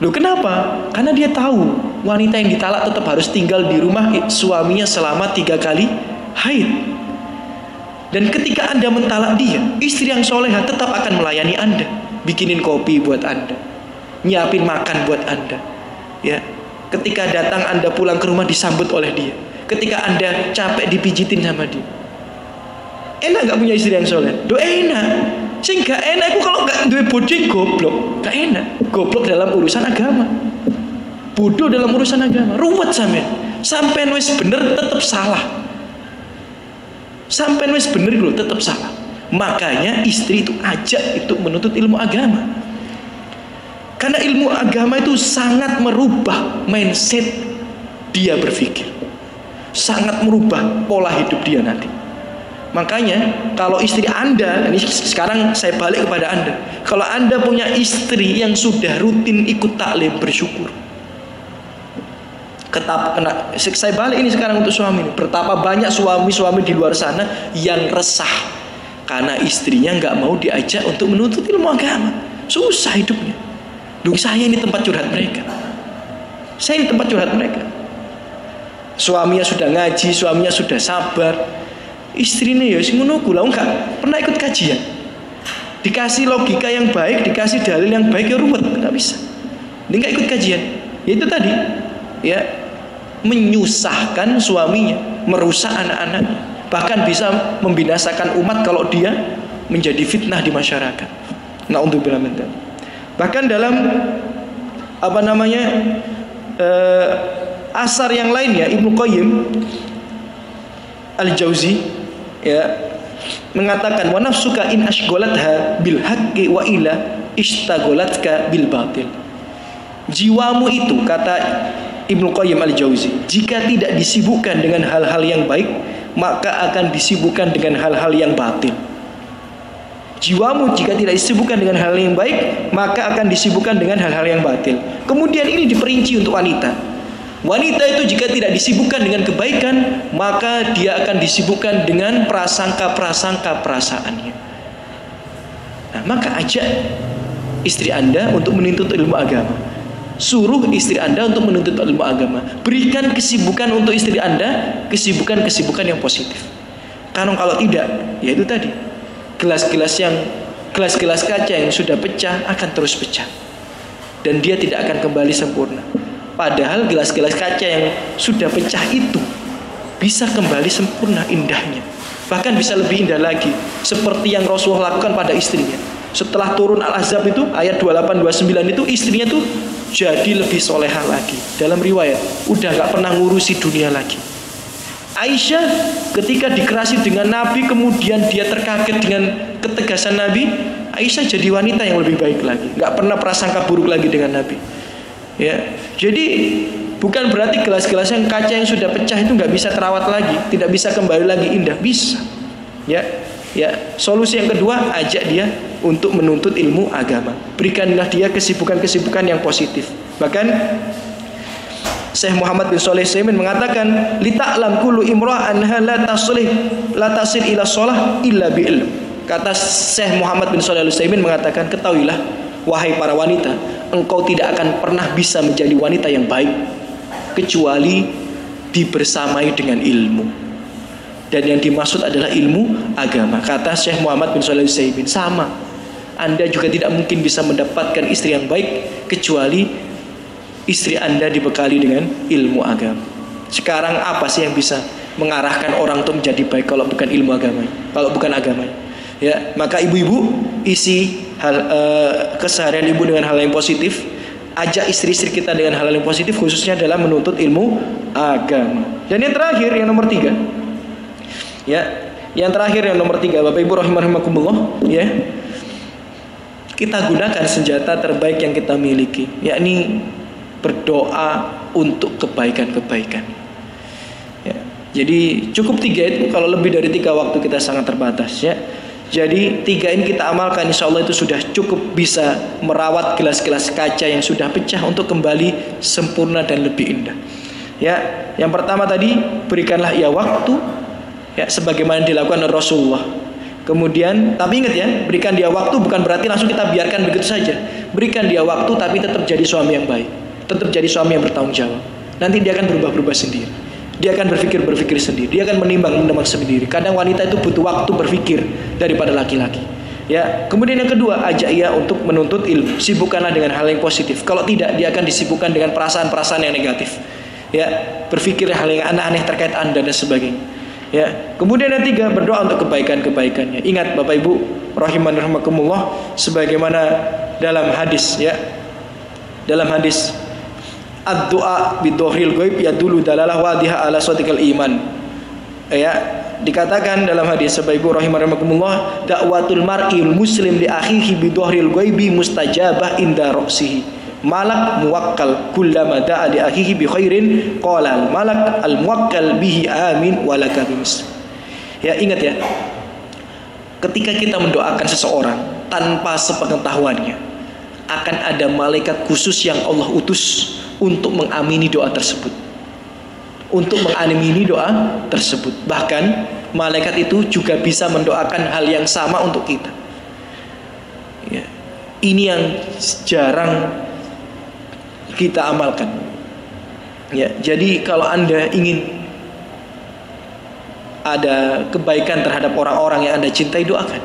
Loh kenapa? Karena dia tahu wanita yang ditalak tetap harus tinggal di rumah suaminya selama 3 kali haid. Dan ketika Anda mentalak dia, istri yang soleha tetap akan melayani Anda, bikinin kopi buat Anda, nyiapin makan buat Anda. Ya, ketika datang Anda pulang ke rumah disambut oleh dia. Ketika Anda capek dipijitin sama dia. Enak gak punya istri yang soleh? Doa enak. Sing gak enak itu kalau gak duwe bodhi goblok. Gak enak. Goblok dalam urusan agama, bodoh dalam urusan agama, ruwet sampean. Sampean wis bener tetap salah. Sampean wis bener lho tetap salah. Makanya istri itu ajak itu menuntut ilmu agama. Karena ilmu agama itu sangat merubah mindset dia berpikir. Sangat merubah pola hidup dia nanti. Makanya kalau istri Anda, ini sekarang saya balik kepada Anda. Kalau Anda punya istri yang sudah rutin ikut taklim, bersyukur. Saya balik ini sekarang untuk suami ini. Betapa banyak suami-suami di luar sana yang resah karena istrinya nggak mau diajak untuk menuntut ilmu agama. Susah hidupnya. Duh, saya ini tempat curhat mereka. Saya ini tempat curhat mereka. Suaminya sudah ngaji, suaminya sudah sabar, istrinya ya sing menunggu lah, enggak pernah ikut kajian. Dikasih logika yang baik, dikasih dalil yang baik, ya ruwet, nggak bisa. Dia nggak ikut kajian. Ya itu tadi, ya menyusahkan suaminya, merusak anak-anaknya, bahkan bisa membinasakan umat kalau dia menjadi fitnah di masyarakat. Na'udzubillah min dzalik. Bahkan dalam asar yang lainnya, Ibnu Qayyim Al-Jauzi ya mengatakan, wa nafsuka in ashghalatha bil haqqi wa ila ishtagolatka bil batil. Jiwamu itu, kata Ibnu Qayyim Al-Jauzi, jika tidak disibukkan dengan hal-hal yang baik, maka akan disibukkan dengan hal-hal yang batil. Jiwamu jika tidak disibukkan dengan hal yang baik, maka akan disibukkan dengan hal-hal yang batil. Kemudian ini diperinci untuk wanita. Wanita itu jika tidak disibukkan dengan kebaikan, maka dia akan disibukkan dengan prasangka-prasangka perasaannya. Nah, maka ajak istri Anda untuk menuntut ilmu agama. Suruh istri Anda untuk menuntut ilmu agama. Berikan kesibukan untuk istri Anda, kesibukan-kesibukan yang positif. Karena kalau tidak, ya itu tadi, gelas-gelas kaca yang sudah pecah akan terus pecah, dan dia tidak akan kembali sempurna. Padahal gelas-gelas kaca yang sudah pecah itu bisa kembali sempurna indahnya, bahkan bisa lebih indah lagi, seperti yang Rasulullah lakukan pada istrinya. Setelah turun Al-Ahzab itu ayat 28-29 itu, istrinya tuh jadi lebih solehah lagi. Dalam riwayat udah gak pernah ngurusi dunia lagi. Aisyah ketika dikerasi dengan Nabi, kemudian dia terkaget dengan ketegasan Nabi, Aisyah jadi wanita yang lebih baik lagi, gak pernah prasangka buruk lagi dengan Nabi. Ya, jadi bukan berarti gelas-gelas yang kaca yang sudah pecah itu nggak bisa terawat lagi, tidak bisa kembali lagi indah, bisa. Ya, solusi yang kedua, ajak dia untuk menuntut ilmu agama. Berikanlah dia kesibukan-kesibukan yang positif. Bahkan Syekh Muhammad bin Shalih Al-Utsaimin mengatakan, li ta'lam kullu imra'an la tasil ila shalah illa bi ilm. Kata Syekh Muhammad bin Shalih Al-Utsaimin mengatakan, ketahuilah wahai para wanita, engkau tidak akan pernah bisa menjadi wanita yang baik kecuali dibersamai dengan ilmu. Dan yang dimaksud adalah ilmu agama. Kata Syekh Muhammad bin Shalih Al-Utsaimin, sama, Anda juga tidak mungkin bisa mendapatkan istri yang baik kecuali istri Anda dibekali dengan ilmu agama. Sekarang apa sih yang bisa mengarahkan orang untuk menjadi baik kalau bukan ilmu agama, kalau bukan agama? Ya, maka ibu-ibu isi keseharian ibu dengan hal yang positif. Ajak istri-istri kita dengan hal yang positif, khususnya dalam menuntut ilmu agama. Dan yang terakhir, yang nomor 3, ya, yang terakhir, yang nomor 3, Bapak Ibu rahimakumullah, ya, kita gunakan senjata terbaik yang kita miliki, yakni berdoa untuk kebaikan-kebaikan. Ya, jadi cukup 3 itu. Kalau lebih dari 3 waktu kita sangat terbatas, ya. Jadi 3 ini kita amalkan, insya Allah itu sudah cukup bisa merawat gelas-gelas kaca yang sudah pecah untuk kembali sempurna dan lebih indah. Ya, yang pertama tadi, berikanlah ia waktu, ya, sebagaimana dilakukan oleh Rasulullah. Kemudian, tapi ingat ya, berikan dia waktu bukan berarti langsung kita biarkan begitu saja. Berikan dia waktu, tapi tetap jadi suami yang baik, tetap jadi suami yang bertanggung jawab. Nanti dia akan berubah-berubah sendiri. Dia akan berpikir sendiri. Dia akan menimbang sendiri. Kadang wanita itu butuh waktu berpikir daripada laki-laki. Ya. Kemudian yang kedua, ajak ia untuk menuntut ilmu. Sibukkanlah dengan hal yang positif. Kalau tidak, dia akan disibukkan dengan perasaan-perasaan yang negatif. Ya. Berpikir hal yang aneh-aneh terkait Anda dan sebagainya. Ya. Kemudian yang 3, berdoa untuk kebaikan-kebaikannya. Ingat Bapak Ibu rahimakumullah, sebagaimana dalam hadis, ya. Dalam hadis, ad-du'a bidhohril ghaib yadullu dalalah wadiha ala shadiqil iman. Ya, dikatakan dalam hadis, Bapak Ibu rahimakumullah, da'watul mar'il muslim li akhihi bidhohril ghaibi mustajabah inda ra'sihi. Malak muwakkal kullama da'a li akhihi bi khairin qala al malak al muwakkal bihi amin walaka bimis. Ya, ingat ya, ketika kita mendoakan seseorang tanpa sepengetahuannya, akan ada malaikat khusus yang Allah utus untuk mengamini doa tersebut. untuk mengamini doa tersebut. Bahkan malaikat itu juga bisa mendoakan hal yang sama untuk kita. Ya. Ini yang jarang kita amalkan. Ya, jadi kalau Anda ingin ada kebaikan terhadap orang-orang yang Anda cintai, doakan.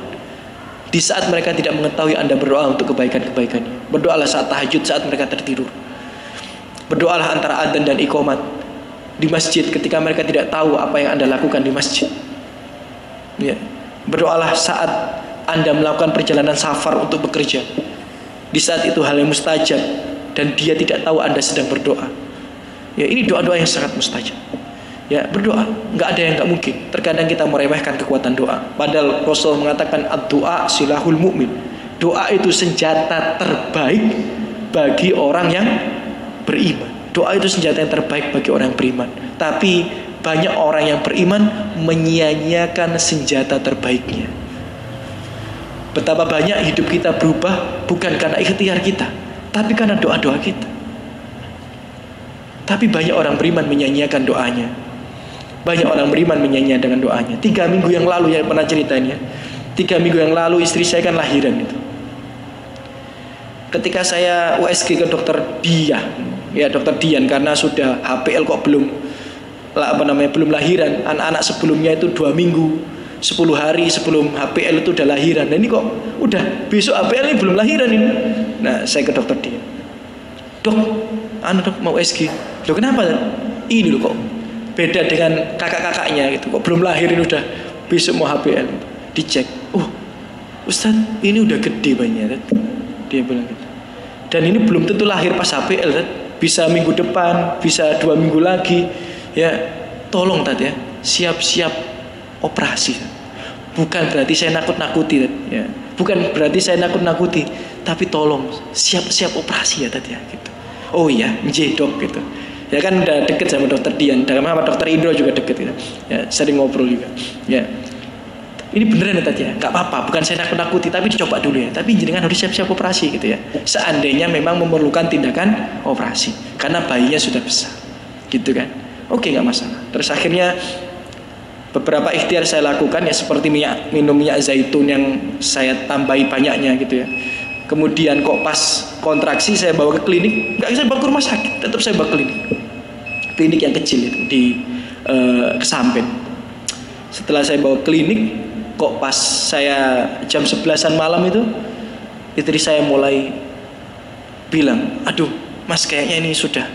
Di saat mereka tidak mengetahui, Anda berdoa untuk kebaikan-kebaikannya. Berdoalah saat tahajud, saat mereka tertidur. Berdoalah antara adzan dan iqamat di masjid ketika mereka tidak tahu apa yang Anda lakukan di masjid. Ya. Berdoalah saat Anda melakukan perjalanan safar untuk bekerja. Di saat itu hal yang mustajab dan dia tidak tahu Anda sedang berdoa. Ya, ini doa-doa yang sangat mustajab. Ya, berdoa, nggak ada yang nggak mungkin. Terkadang kita meremehkan kekuatan doa. Padahal Rasul mengatakan ad-du'a silahul mu'min. Doa itu senjata terbaik bagi orang yang beriman. Doa itu senjata yang terbaik bagi orang yang beriman. Tapi banyak orang yang beriman menyia-nyiakan senjata terbaiknya. Betapa banyak hidup kita berubah bukan karena ikhtiar kita, tapi karena doa-doa kita. Tapi banyak orang beriman menyia-nyiakan doanya. Banyak orang beriman menyia-nyiakan dengan doanya. 3 minggu yang lalu, yang pernah ceritanya, 3 minggu yang lalu istri saya kan lahiran itu. Ketika saya USG ke dokter Dian, karena sudah HPL kok belum lahiran. Anak-anak sebelumnya itu 2 minggu, 10 hari sebelum HPL itu udah lahiran. Nah ini kok udah besok HPL ini belum lahiran ini. Nah saya ke dokter Dian, dok mau USG. Loh kenapa? Ini loh kok beda dengan kakak-kakaknya gitu. Kok belum lahir ini udah besok mau HPL. Dicek. Oh Ustaz, ini udah gede banyak. Dia bilang gitu. Dan ini belum tentu lahir pas HPL. Bisa minggu depan, bisa 2 minggu lagi. Ya, tolong ya, siap-siap operasi. Bukan berarti saya nakut-nakuti ya. Bukan berarti saya nakut-nakuti, tapi tolong siap-siap operasi ya ya gitu. Oh iya, nggih dok gitu. Ya kan udah deket sama dokter Dian, sama dokter Indro juga deket gitu. Ya, sering ngobrol juga. Ya. Ini beneran ya ya, nggak apa-apa, bukan saya nakut-nakuti, tapi dicoba dulu ya. Tapi jenengan harus siap-siap operasi gitu ya. Seandainya memang memerlukan tindakan operasi, karena bayinya sudah besar, gitu kan. Oke, nggak masalah. Terus akhirnya beberapa ikhtiar saya lakukan ya, seperti minum minyak zaitun yang saya tambahi banyaknya gitu ya. Kemudian kok pas kontraksi saya bawa ke klinik, nggak saya bawa ke rumah sakit, tetap saya bawa ke klinik yang kecil itu di Kesampen. Setelah saya bawa klinik, kok pas saya jam 11-an malam itu istri saya mulai bilang, aduh mas kayaknya ini sudah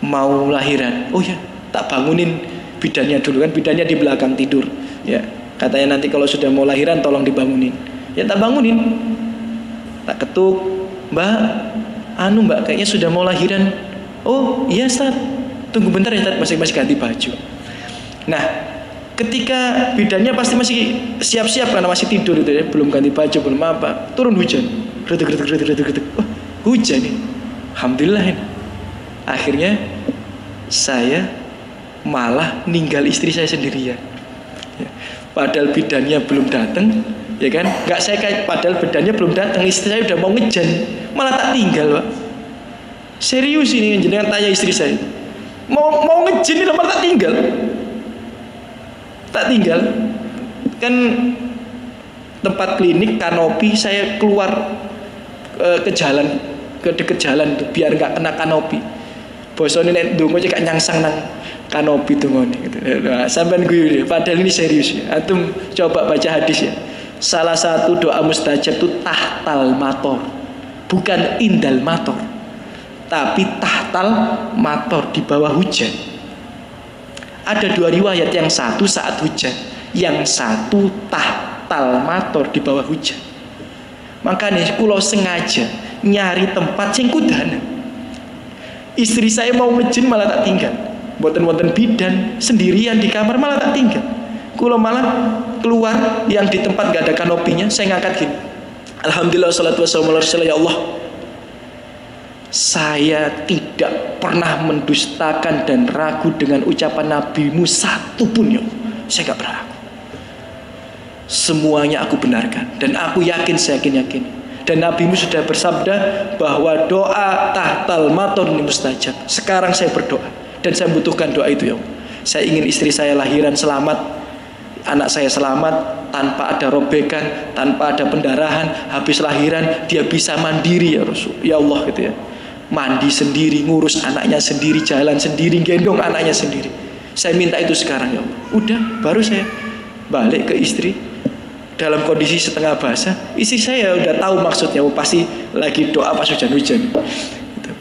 mau lahiran. Oh ya, tak bangunin bidannya dulu, kan bidannya di belakang tidur ya, katanya nanti kalau sudah mau lahiran tolong dibangunin. Ya tak bangunin, tak ketuk, mbak kayaknya sudah mau lahiran. Oh iya Ustaz, tunggu bentar ya Ustaz, masih ganti baju. Nah ketika bidannya pasti masih siap-siap karena masih tidur itu ya, belum ganti baju, belum apa, turun hujan, redek. Oh hujan nih, alhamdulillah ini. Akhirnya saya malah ninggal istri saya sendirian ya. Padahal bidannya belum datang ya kan, nggak saya kayak, padahal bidannya belum datang, istri saya udah mau ngejan, malah tak tinggal Pak. Serius ini, jenengan tanya istri saya, mau ngejan ini malah tak tinggal kan. Tempat klinik kanopi, saya keluar ke jalan, ke deket jalan tuh, biar nggak kena kanopi. Bosone nek ndonga cek nyangsang nang kanopi dongone gitu. Nah, sampean guyu, padahal ini serius ya. Antum coba baca hadis ya. Salah satu doa mustajab itu tahtal mator. Bukan indal mator, tapi tahtal mator, di bawah hujan. Ada 2 riwayat, yang satu saat hujan, yang satu tahtal mator, di bawah hujan. Makanya kula sengaja nyari tempat sing kudanan. Istri saya mau ngejin malah tak tinggal. Boten-boten bidan, sendirian di kamar malah tak tinggal. Kula malah keluar yang di tempat gak ada kanopinya, saya ngangkat gini. Alhamdulillah salatu wassalamu ala rasulillah. Ya Allah, saya tidak pernah mendustakan dan ragu dengan ucapan nabimu satupun ya Allah. Saya gak pernah ragu. Semuanya aku benarkan dan aku yakin, saya yakin. Dan nabimu sudah bersabda bahwa doa tahtal maton ini mustajab. Sekarang saya berdoa Dan saya butuhkan doa itu ya Allah. Saya ingin istri saya lahiran selamat, anak saya selamat, tanpa ada robekan, tanpa ada pendarahan. Habis lahiran dia bisa mandiri ya Rasul, ya Allah gitu ya. Mandi sendiri, ngurus anaknya sendiri, jalan sendiri, gendong anaknya sendiri. Saya minta itu sekarang ya Allah. Udah, baru saya balik ke istri dalam kondisi setengah basah. Istri saya udah tahu maksudnya, pasti lagi doa pas hujan-hujan gitu.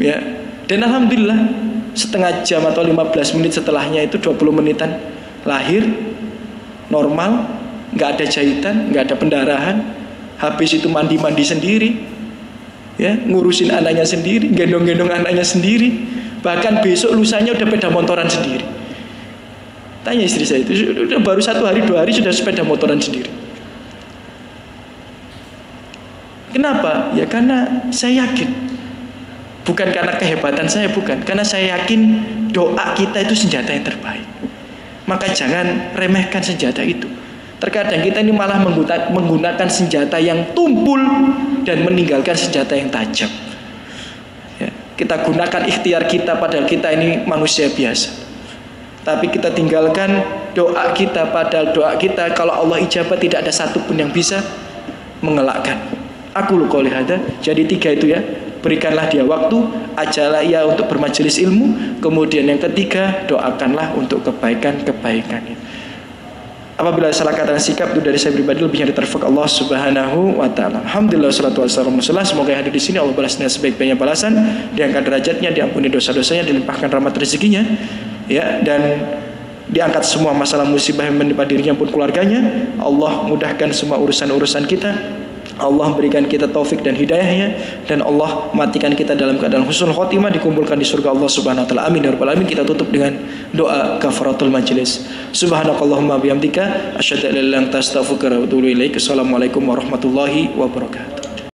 Ya. Dan alhamdulillah setengah jam atau 15 menit setelahnya itu 20 menitan lahir normal, nggak ada jahitan, nggak ada pendarahan. Habis itu mandi-mandi sendiri, ya, ngurusin anaknya sendiri, gendong-gendong anaknya sendiri. Bahkan besok lusanya udah sepeda motoran sendiri. Tanya istri saya itu, udah baru 1 hari 2 hari sudah sepeda motoran sendiri. Kenapa? Ya karena saya yakin, bukan karena kehebatan saya, bukan, karena saya yakin doa kita itu senjata yang terbaik. Maka jangan remehkan senjata itu. Terkadang kita ini malah menggunakan senjata yang tumpul dan meninggalkan senjata yang tajam. Ya, kita gunakan ikhtiar kita padahal kita ini manusia biasa. Tapi kita tinggalkan doa kita, padahal doa kita kalau Allah ijabah tidak ada satupun yang bisa mengelakkan. Aku lu qouli hada. Jadi 3 itu ya. Berikanlah dia waktu, ajalah ia untuk bermajelis ilmu. Kemudian yang ketiga, doakanlah untuk kebaikan-kebaikannya. Apabila salah kata dan sikap itu dari saya pribadi, lebihnya diterfak Allah Subhanahu wa ta'ala. Alhamdulillah wassalatu wassalamu ala Rasulillah. Semoga yang hadir di sini Allah balasnya sebaik-baiknya balasan, diangkat derajatnya, diampuni dosa-dosanya, dilimpahkan rahmat rezekinya, ya, dan diangkat semua masalah musibah yang menimpa dirinya pun keluarganya. Allah mudahkan semua urusan-urusan kita. Allah berikan kita taufik dan hidayahnya, dan Allah matikan kita dalam keadaan husnul khotimah, dikumpulkan di surga Allah Subhanahu wa taala. Amin ya rabbal alamin. Kita tutup dengan doa kafaratul majelis. Subhanakallahumma bihamdika asyhadu an la ilaha illa anta astaghfiruka wa atubu ilaik. Assalamualaikum warahmatullahi wabarakatuh.